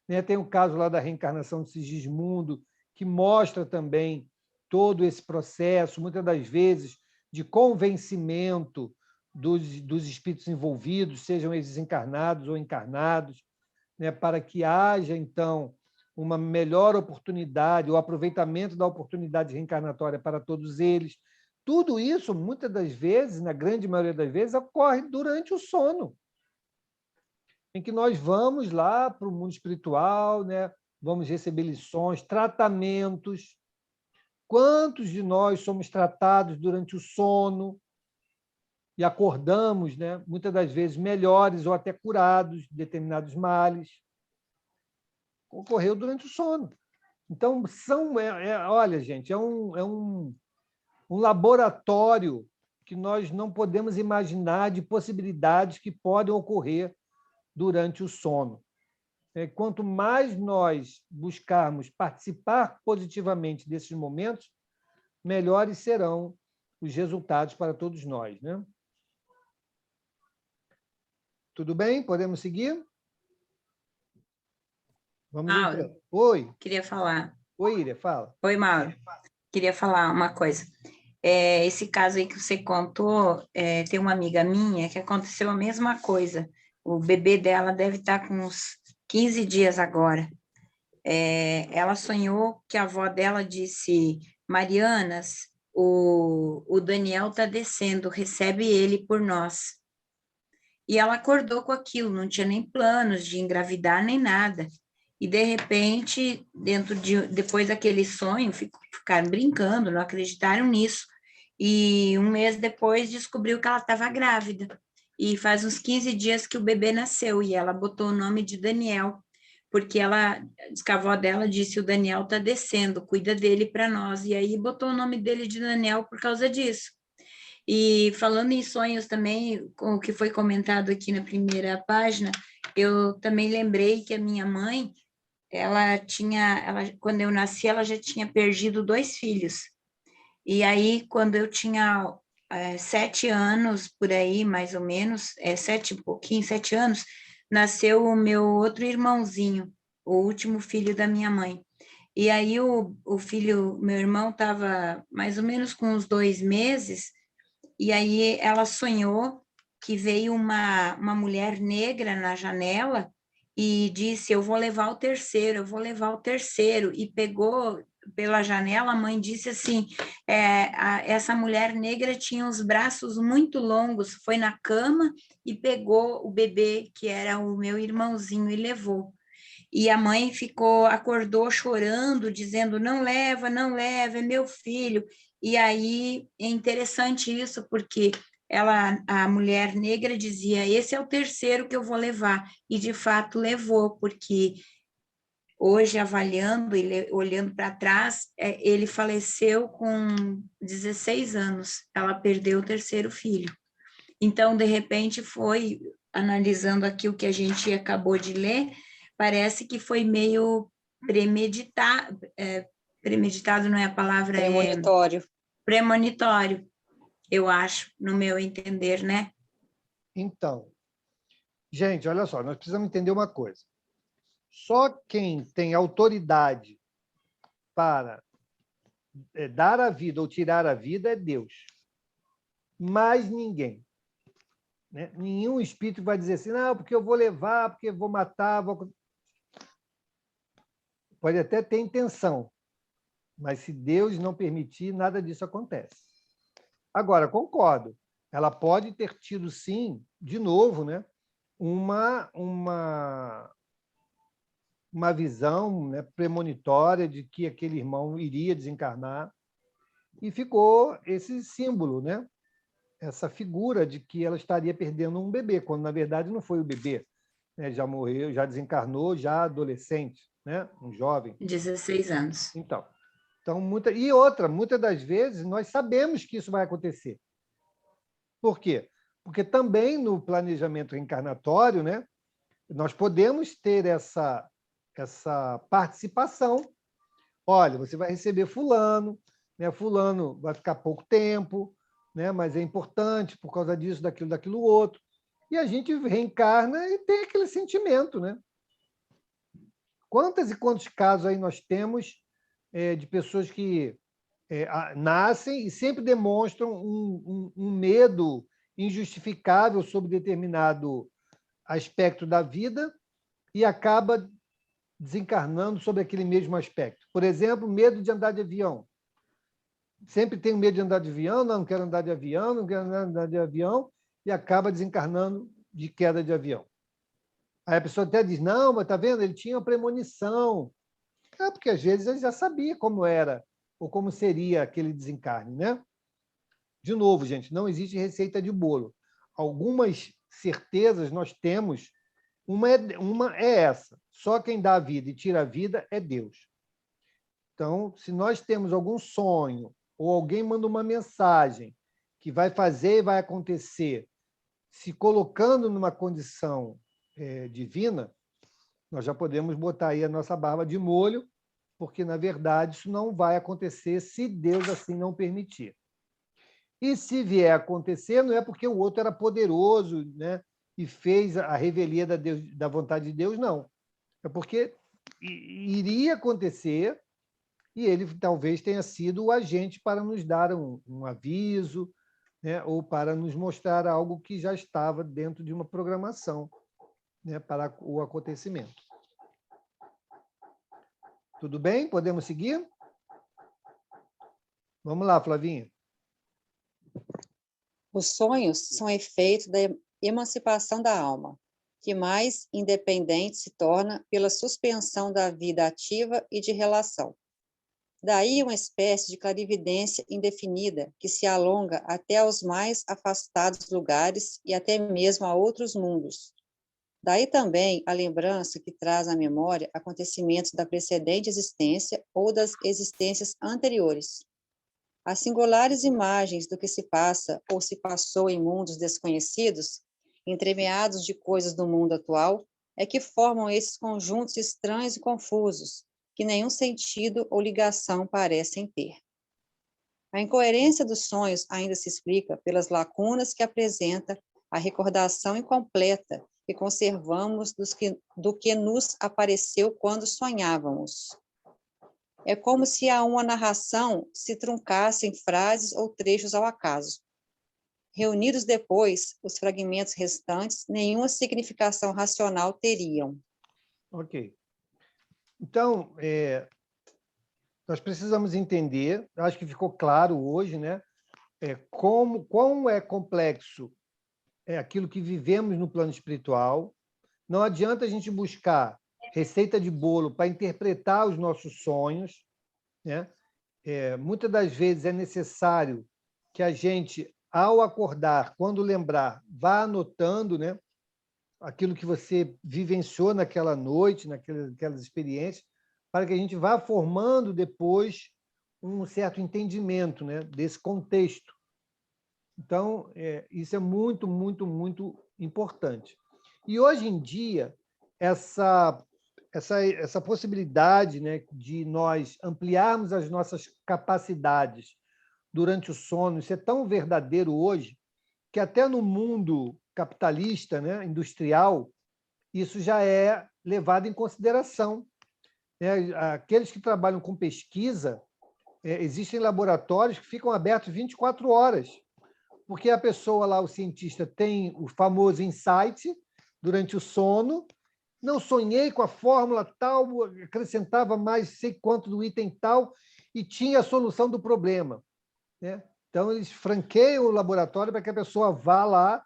né? Tem o caso lá da reencarnação de Sigismundo, que mostra também todo esse processo, muitas das vezes, de convencimento dos espíritos envolvidos, sejam eles encarnados ou encarnados, né? Para que haja, então, uma melhor oportunidade, o aproveitamento da oportunidade reencarnatória para todos eles. Tudo isso, muitas das vezes, na grande maioria das vezes, ocorre durante o sono, em que nós vamos lá para o mundo espiritual, né? Vamos receber lições, tratamentos. Quantos de nós somos tratados durante o sono e acordamos, né? Muitas das vezes melhores ou até curados de determinados males? Ocorreu durante o sono. Então, olha, gente, é um laboratório que nós não podemos imaginar de possibilidades que podem ocorrer durante o sono. Quanto mais nós buscarmos participar positivamente desses momentos, melhores serão os resultados para todos nós, né? Tudo bem? Podemos seguir? Vamos Mauro, então. Oi. queria falar. Oi, Iria, fala. Oi, Mauro. Queria falar uma coisa. Esse caso aí que você contou, tem uma amiga minha que aconteceu a mesma coisa. O bebê dela deve estar com uns 15 dias agora. Ela sonhou que a avó dela disse: Marianas, o Daniel está descendo, recebe ele por nós. E ela acordou com aquilo, não tinha nem planos de engravidar nem nada. E, de repente, depois daquele sonho, ficaram brincando, não acreditaram nisso. E um mês depois descobriu que ela estava grávida. E faz uns 15 dias que o bebê nasceu, e ela botou o nome de Daniel, porque ela, diz que a avó dela disse: o Daniel está descendo, cuida dele para nós. E aí botou o nome dele de Daniel por causa disso. E falando em sonhos também, com o que foi comentado aqui na primeira página, eu também lembrei que a minha mãe, quando eu nasci, ela já tinha perdido 2 filhos. E aí, quando eu tinha 7 anos, por aí, mais ou menos, 7 e pouquinho, 7 anos, nasceu o meu outro irmãozinho, o último filho da minha mãe. E aí meu irmão estava mais ou menos com uns 2 meses, e aí ela sonhou que veio uma mulher negra na janela e disse, eu vou levar o terceiro, eu vou levar o terceiro, e pegou pela janela, a mãe disse assim, essa mulher negra tinha os braços muito longos, foi na cama e pegou o bebê, que era o meu irmãozinho, e levou. E a mãe acordou chorando, dizendo, não leva, é meu filho. E aí é interessante isso, porque a mulher negra dizia, esse é o terceiro que eu vou levar, e de fato levou, porque hoje, avaliando e olhando para trás, ele faleceu com 16 anos, ela perdeu o terceiro filho. Então, de repente, foi, analisando aqui o que a gente acabou de ler, parece que foi meio premeditado, premeditado não é a palavra, Premonitório. Premonitório, eu acho, no meu entender, né? Então, gente, olha só, nós precisamos entender uma coisa. Só quem tem autoridade para dar a vida ou tirar a vida é Deus. Mais ninguém. Né? Nenhum espírito vai dizer assim, não, porque eu vou levar, porque eu vou matar. Pode até ter intenção, mas se Deus não permitir, nada disso acontece. Agora, concordo, ela pode ter tido, sim, de novo, né, uma visão, né, premonitória de que aquele irmão iria desencarnar, e ficou esse símbolo, né, essa figura de que ela estaria perdendo um bebê, quando, na verdade, não foi o bebê, né, já morreu, já desencarnou, já adolescente, né, um jovem. 16 anos. Então muitas das vezes, nós sabemos que isso vai acontecer. Por quê? Porque também no planejamento reencarnatório, né, nós podemos ter essa participação. Olha, você vai receber fulano, né, fulano vai ficar pouco tempo, né, mas é importante por causa disso, daquilo outro. E a gente reencarna e tem aquele sentimento, né? Quantos e quantos casos aí nós temos de pessoas que nascem e sempre demonstram um medo injustificável sobre determinado aspecto da vida e acaba desencarnando sobre aquele mesmo aspecto. Por exemplo, medo de andar de avião. Sempre tenho medo de andar de avião, não quero andar de avião, não quero andar de avião, e acaba desencarnando de queda de avião. Aí a pessoa até diz, não, mas está vendo, ele tinha uma premonição. Porque às vezes ele já sabia como era ou como seria aquele desencarne, né? De novo, gente, não existe receita de bolo. Algumas certezas nós temos, uma é essa, só quem dá a vida e tira a vida é Deus. Então, se nós temos algum sonho ou alguém manda uma mensagem que vai fazer e vai acontecer, se colocando numa condição divina, nós já podemos botar aí a nossa barba de molho, porque, na verdade, isso não vai acontecer se Deus assim não permitir. E se vier a acontecer, não é porque o outro era poderoso, né, e fez a revelia da vontade de Deus, não. É porque iria acontecer e ele talvez tenha sido o agente para nos dar um aviso, né, ou para nos mostrar algo que já estava dentro de uma programação, né, para o acontecimento. Tudo bem? Podemos seguir? Vamos lá, Flavinha. Os sonhos são efeito da emancipação da alma, que mais independente se torna pela suspensão da vida ativa e de relação. Daí uma espécie de clarividência indefinida que se alonga até aos mais afastados lugares e até mesmo a outros mundos. Daí também a lembrança que traz à memória acontecimentos da precedente existência ou das existências anteriores. As singulares imagens do que se passa ou se passou em mundos desconhecidos, entremeados de coisas do mundo atual, é que formam esses conjuntos estranhos e confusos, que nenhum sentido ou ligação parecem ter. A incoerência dos sonhos ainda se explica pelas lacunas que apresenta a recordação incompleta que conservamos do que nos apareceu quando sonhávamos. É como se a uma narração se truncassem frases ou trechos ao acaso. Reunidos depois, os fragmentos restantes nenhuma significação racional teriam. Ok. Então, nós precisamos entender, acho que ficou claro hoje, né, como é complexo aquilo que vivemos no plano espiritual. Não adianta a gente buscar receita de bolo para interpretar os nossos sonhos, né? Muitas das vezes é necessário que a gente, ao acordar, quando lembrar, vá anotando, né, aquilo que você vivenciou naquela noite, naquelas experiências, para que a gente vá formando depois um certo entendimento, né, desse contexto. Então, isso é muito, muito, muito importante. E, hoje em dia, essa possibilidade, né, de nós ampliarmos as nossas capacidades durante o sono, isso é tão verdadeiro hoje, que até no mundo capitalista, né, industrial, isso já é levado em consideração. Aqueles que trabalham com pesquisa, existem laboratórios que ficam abertos 24 horas, porque a pessoa lá, o cientista, tem o famoso insight durante o sono. Não sonhei com a fórmula tal, acrescentava mais sei quanto do item tal e tinha a solução do problema, né? Então, eles franqueiam o laboratório para que a pessoa vá lá,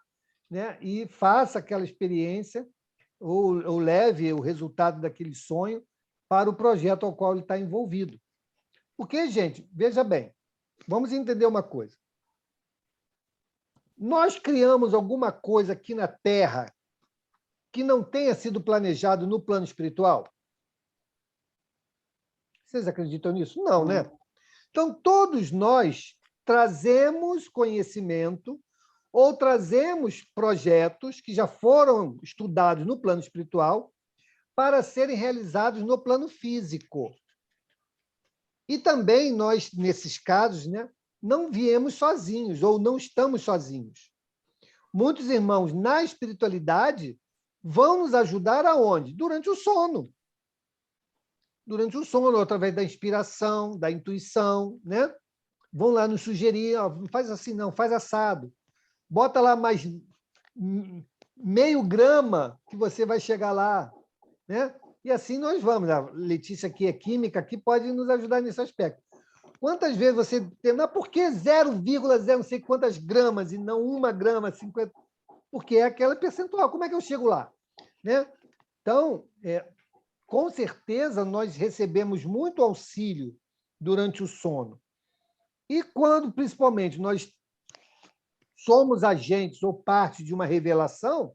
né, e faça aquela experiência ou leve o resultado daquele sonho para o projeto ao qual ele está envolvido. Porque, gente, veja bem, vamos entender uma coisa. Nós criamos alguma coisa aqui na Terra que não tenha sido planejado no plano espiritual? Vocês acreditam nisso? Não, né? Então, todos nós trazemos conhecimento ou trazemos projetos que já foram estudados no plano espiritual para serem realizados no plano físico. E também nós, nesses casos, né, não viemos sozinhos ou não estamos sozinhos. Muitos irmãos na espiritualidade vão nos ajudar aonde? Durante o sono. Durante o sono, através da inspiração, da intuição, né? Vão lá nos sugerir, não faz assim não, faz assado. Bota lá mais meio grama que você vai chegar lá, né? E assim nós vamos. A Letícia aqui é química, aqui pode nos ajudar nesse aspecto. Quantas vezes você tem, por que 0,0 não sei quantas gramas e não 1 grama, 50? Porque é aquela percentual. Como é que eu chego lá? Né? Então, com certeza, nós recebemos muito auxílio durante o sono. E quando, principalmente, nós somos agentes ou parte de uma revelação,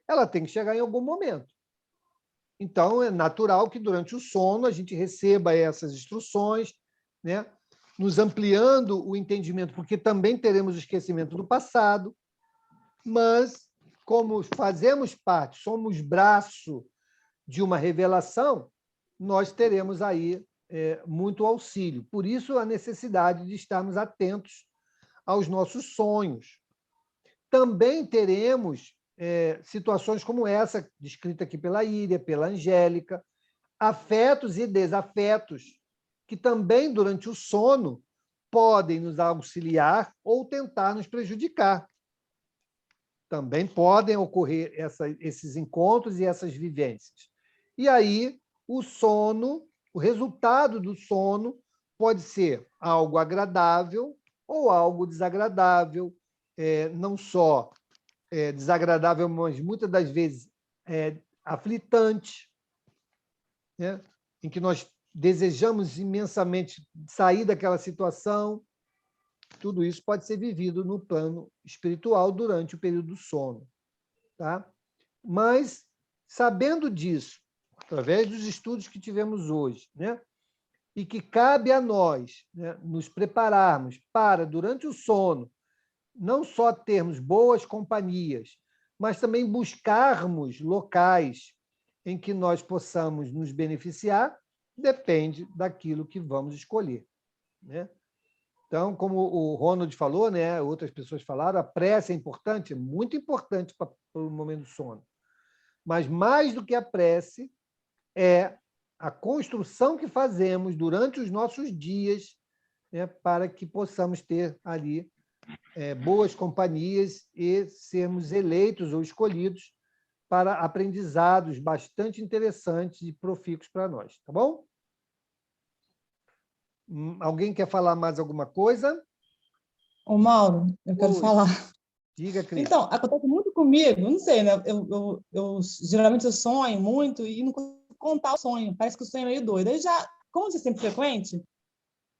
ela tem que chegar em algum momento. Então, é natural que, durante o sono, a gente receba essas instruções, né? Nos ampliando o entendimento, porque também teremos o esquecimento do passado, mas, como fazemos parte, somos braço de uma revelação, nós teremos aí muito auxílio. Por isso, a necessidade de estarmos atentos aos nossos sonhos. Também teremos situações como essa, descrita aqui pela Íria, pela Angélica, afetos e desafetos, que também, durante o sono, podem nos auxiliar ou tentar nos prejudicar. Também podem ocorrer esses encontros e essas vivências. E aí, o sono, o resultado do sono pode ser algo agradável ou algo desagradável, não só desagradável, mas muitas das vezes aflitante, né? Em que nós desejamos imensamente sair daquela situação. Tudo isso pode ser vivido no plano espiritual durante o período do sono. Tá? Mas, sabendo disso, através dos estudos que tivemos hoje, né, e que cabe a nós, né, nos prepararmos para, durante o sono, não só termos boas companhias, mas também buscarmos locais em que nós possamos nos beneficiar, depende daquilo que vamos escolher, né? Então, como o Ronald falou, né, outras pessoas falaram, a prece é importante, muito importante para o momento do sono. Mas mais do que a prece é a construção que fazemos durante os nossos dias, né, para que possamos ter ali boas companhias e sermos eleitos ou escolhidos para aprendizados bastante interessantes e profícuos para nós, tá bom? Alguém quer falar mais alguma coisa? Ô, Mauro, eu quero Oi. falar. Diga, Cris. Então, acontece muito comigo, não sei, né? Geralmente eu sonho muito e não consigo contar o sonho. Parece que o sonho é meio doido. Aí já, como isso é sempre frequente,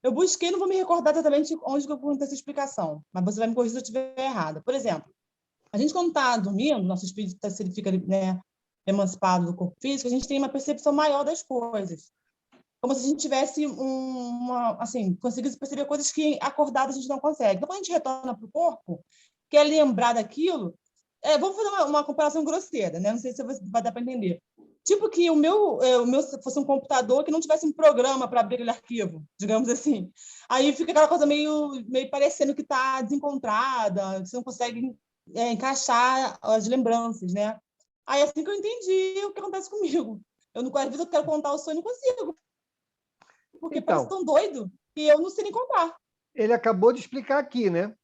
eu busquei, não vou me recordar exatamente onde que eu perguntei essa explicação, mas você vai me corrigir se eu estiver errada. Por exemplo, a gente quando está dormindo, nosso espírito se ele fica, né, emancipado do corpo físico, a gente tem uma percepção maior das coisas. Como se a gente tivesse assim, conseguisse perceber coisas que acordado a gente não consegue. Então, quando a gente retorna para o corpo, quer lembrar daquilo, vamos fazer uma comparação grosseira, né? Não sei se vai dar para entender. Tipo que o meu fosse um computador que não tivesse um programa para abrir aquele arquivo, digamos assim. Aí fica aquela coisa meio parecendo que está desencontrada, que você não consegue encaixar as lembranças, né? Aí assim que eu entendi o que acontece comigo. Às vezes eu quero contar o sonho e não consigo, porque parece tão doido que eu não sei nem contar. Ele acabou de explicar aqui, né?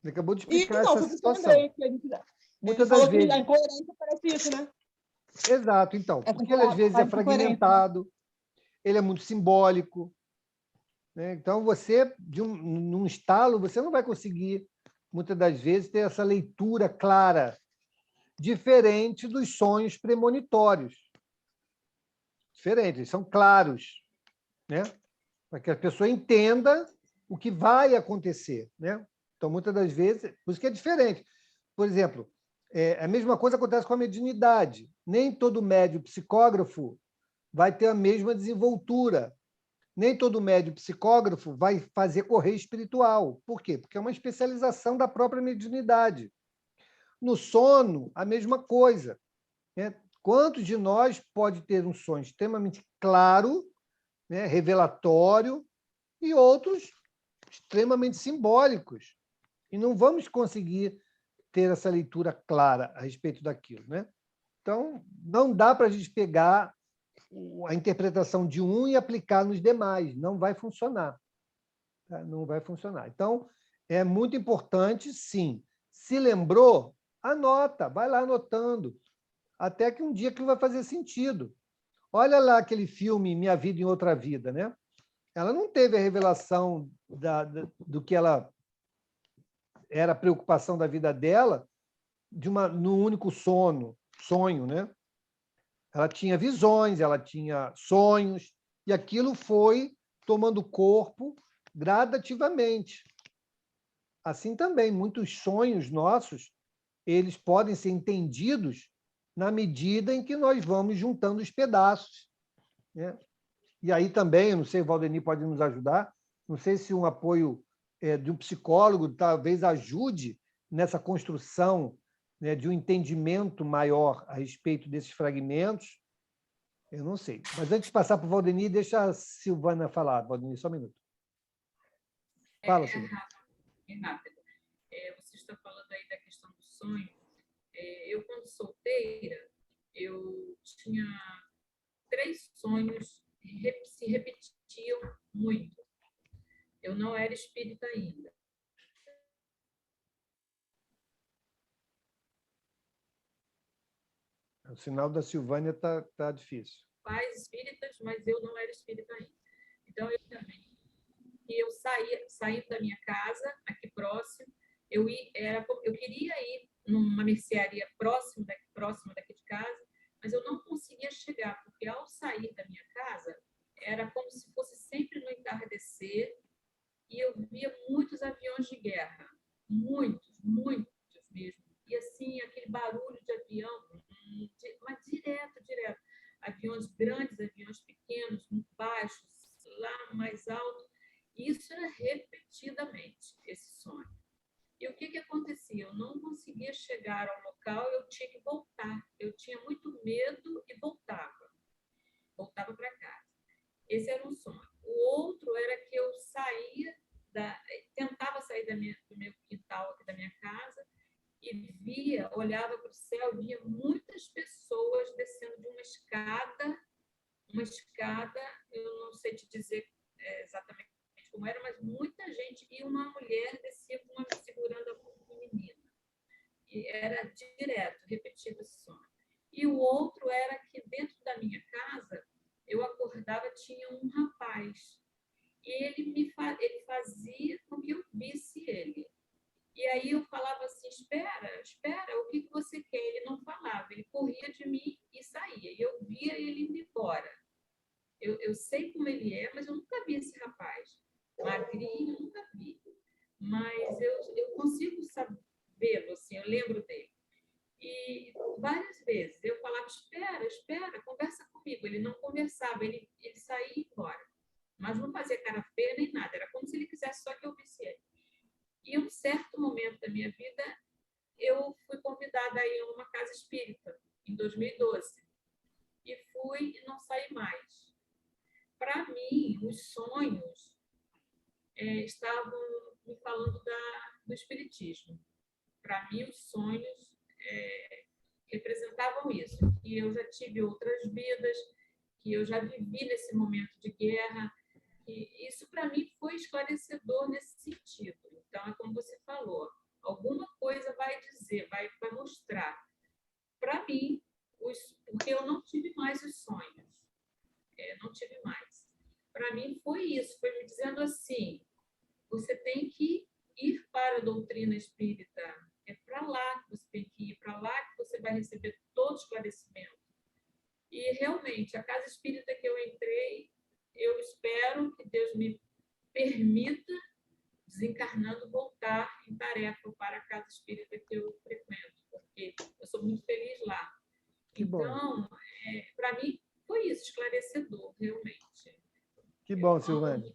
Ele acabou de explicar essa situação. Muitas das vezes... a incoerência parece isso, né? Exato, então. Porque ele, às vezes, é fragmentado, ele é muito simbólico. Né? Então, você, num estalo, você não vai conseguir, muitas das vezes, ter essa leitura clara, diferente dos sonhos premonitórios. Diferente, eles são claros, né? Para que a pessoa entenda o que vai acontecer, né? Então, muitas das vezes, por isso que é diferente. Por exemplo, a mesma coisa acontece com a mediunidade. Nem todo médium psicógrafo vai ter a mesma desenvoltura. Nem todo médium psicógrafo vai fazer correio espiritual. Por quê? Porque é uma especialização da própria mediunidade. No sono, a mesma coisa. Né? Quantos de nós pode ter um sonho extremamente claro, né, revelatório, e outros extremamente simbólicos? E não vamos conseguir ter essa leitura clara a respeito daquilo, né? Então, não dá para a gente pegar a interpretação de um e aplicar nos demais. Não vai funcionar. Tá? Não vai funcionar. Então, é muito importante, sim. Se lembrou, anota, vai lá anotando, até que um dia aquilo vai fazer sentido. Olha lá aquele filme Minha Vida em Outra Vida, né? Ela não teve a revelação do que ela era a preocupação da vida dela no único sonho, né? Ela tinha visões, ela tinha sonhos, e aquilo foi tomando corpo gradativamente. Assim também, muitos sonhos nossos, eles podem ser entendidos na medida em que nós vamos juntando os pedaços, né? E aí também, não sei, o Valdemir pode nos ajudar, não sei se um apoio de um psicólogo talvez ajude nessa construção, né, de um entendimento maior a respeito desses fragmentos. Eu não sei. Mas antes de passar para o Valdemir, deixa a Silvana falar. Valdemir, só um minuto. Fala, Silvana. É rápido. Você está falando aí da questão do sonho. Eu, quando solteira, eu tinha 3 sonhos que se repetiam muito. Eu não era espírita ainda. O sinal da Silvânia está difícil. Pais espíritas, mas eu não era espírita ainda. Então, eu saindo da minha casa, aqui próximo, eu queria ir numa mercearia próxima daqui de casa, mas eu não conseguia chegar, porque ao sair da minha casa, era como se fosse sempre no entardecer, e eu via muitos aviões de guerra, muitos mesmo. E assim, aquele barulho de avião, mas direto. Aviões grandes, aviões pequenos, muito baixos, lá mais alto. E isso era repetidamente, esse sonho. E o que acontecia? Eu não conseguia chegar ao local, eu tinha que voltar. Eu tinha muito medo e voltava para casa. Esse era um sonho. O outro era que eu saía eu via muitas pessoas descendo de uma escada, eu não sei te dizer exatamente como era, mas muita gente, e uma mulher descia segurando a mão de uma menina. E era direto, repetido esse sonho. E o outro era que dentro da minha casa, eu acordava, tinha um rapaz. E ele fazia com que eu visse ele. E aí eu falava assim, espera, o que você quer? Ele não falava, ele corria de mim e saía. E eu via ele indo embora. Eu sei como ele é, mas eu nunca vi esse rapaz. Magrinho, nunca vi. Mas eu consigo sabê-lo, assim, eu lembro dele. E várias vezes eu falava, espera, conversa comigo. Ele não conversava, ele saía e ia embora. Mas não fazia cara feia nem nada. Era como se ele quisesse só que eu visse ele. E um certo momento da minha vida, eu fui convidada a ir a uma casa espírita, em 2012. E fui e não saí mais. Para mim, os sonhos estavam me falando do espiritismo. Para mim, os sonhos representavam isso, que eu já tive outras vidas, que eu já vivi nesse momento de guerra. E isso, para mim, foi esclarecedor nesse sentido. Então, é como você falou, alguma coisa vai dizer, vai mostrar. Para mim, porque eu não tive mais os sonhos. Não tive mais. Para mim, foi isso. Foi me dizendo assim, você tem que ir para a doutrina espírita. É para lá que você tem que ir, para lá que você vai receber todo esclarecimento. E, realmente, a casa espírita que eu entrei, eu espero que Deus me permita, desencarnando, voltar em tarefa para a casa espírita que eu frequento, porque eu sou muito feliz lá. Então, para mim, foi isso, esclarecedor, realmente. Que bom, Silvânia.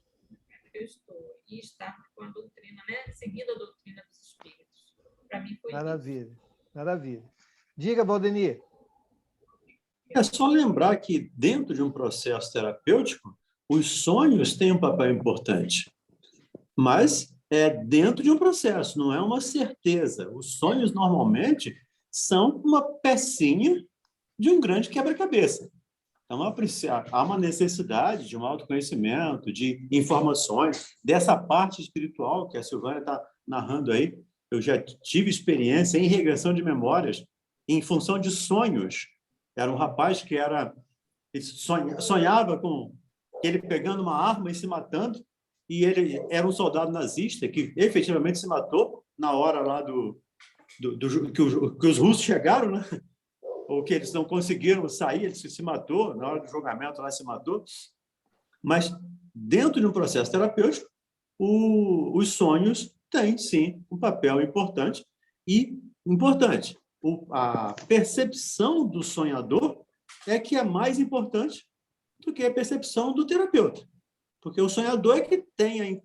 Eu estou, e estar com a doutrina, né? Seguindo a doutrina dos espíritos. Para mim, foi maravilha, isso. Maravilha. Diga, Valdemir. É só lembrar que, dentro de um processo terapêutico, os sonhos têm um papel importante, mas é dentro de um processo, não é uma certeza. Os sonhos, normalmente, são uma pecinha de um grande quebra-cabeça. Então, há uma necessidade de um autoconhecimento, de informações, dessa parte espiritual que a Silvânia está narrando aí. Eu já tive experiência em regressão de memórias em função de sonhos. Era um rapaz que ele sonhava com ele pegando uma arma e se matando, e ele era um soldado nazista que efetivamente se matou na hora lá que os russos chegaram, né? Ou que eles não conseguiram sair, ele se matou, na hora do julgamento lá se matou. Mas, dentro de um processo terapêutico, os sonhos têm, sim, um papel importante. E, importante, a percepção do sonhador é que é mais importante do que a percepção do terapeuta. Porque o sonhador é que tem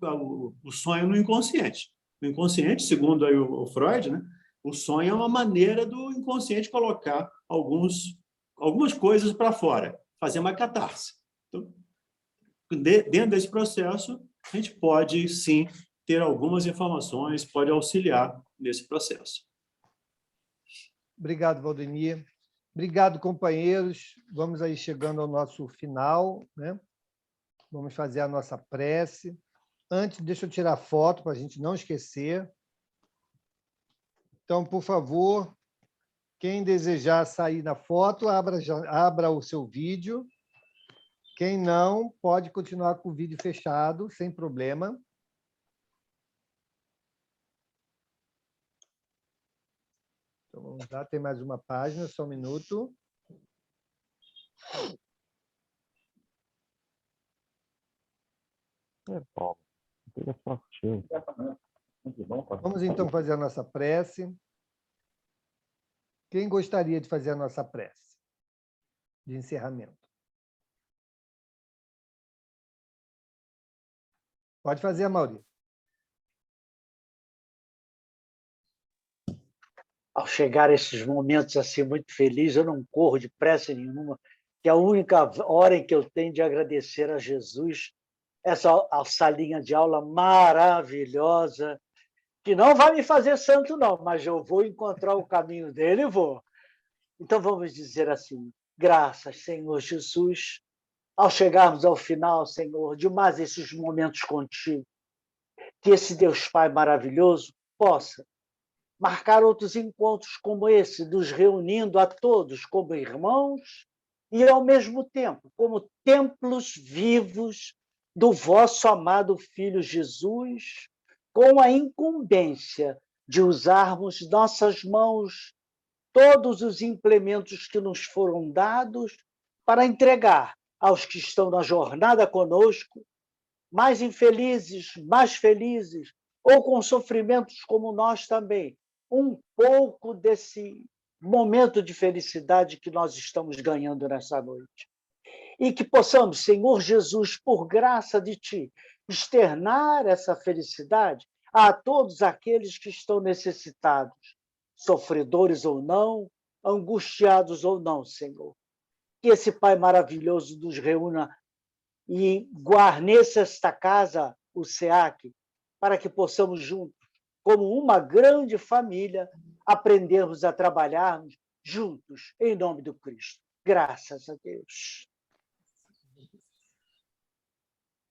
o sonho no inconsciente. O inconsciente, segundo aí o Freud, né? O sonho é uma maneira do inconsciente colocar algumas coisas para fora, fazer uma catarse. Então, dentro desse processo, a gente pode, sim, ter algumas informações, pode auxiliar nesse processo. Obrigado, Valdemir. Obrigado, companheiros. Vamos aí chegando ao nosso final, né? Vamos fazer a nossa prece. Antes, deixa eu tirar foto para a gente não esquecer. Então, por favor, quem desejar sair na foto, abra o seu vídeo. Quem não, pode continuar com o vídeo fechado, sem problema. Então, vamos lá, tem mais uma página, só um minuto. Vamos, então, fazer a nossa prece. Quem gostaria de fazer a nossa prece de encerramento? Pode fazer, Maurício. Ao chegar a esses momentos assim muito felizes, eu não corro de pressa nenhuma, que a única hora em que eu tenho de agradecer a Jesus, essa salinha de aula maravilhosa, que não vai me fazer santo, não, mas eu vou encontrar o caminho dele e vou. Então vamos dizer assim: graças, Senhor Jesus, ao chegarmos ao final, Senhor, de mais esses momentos contigo, que esse Deus Pai maravilhoso possa marcar outros encontros como esse, nos reunindo a todos como irmãos e, ao mesmo tempo, como templos vivos do vosso amado Filho Jesus, com a incumbência de usarmos nossas mãos, todos os implementos que nos foram dados, para entregar aos que estão na jornada conosco, mais infelizes, mais felizes, ou com sofrimentos como nós também, um pouco desse momento de felicidade que nós estamos ganhando nessa noite. E que possamos, Senhor Jesus, por graça de Ti, externar essa felicidade a todos aqueles que estão necessitados, sofredores ou não, angustiados ou não, Senhor. Que esse Pai maravilhoso nos reúna e guarneça esta casa, o SEAC, para que possamos juntos, como uma grande família, aprendermos a trabalharmos juntos, em nome do Cristo. Graças a Deus.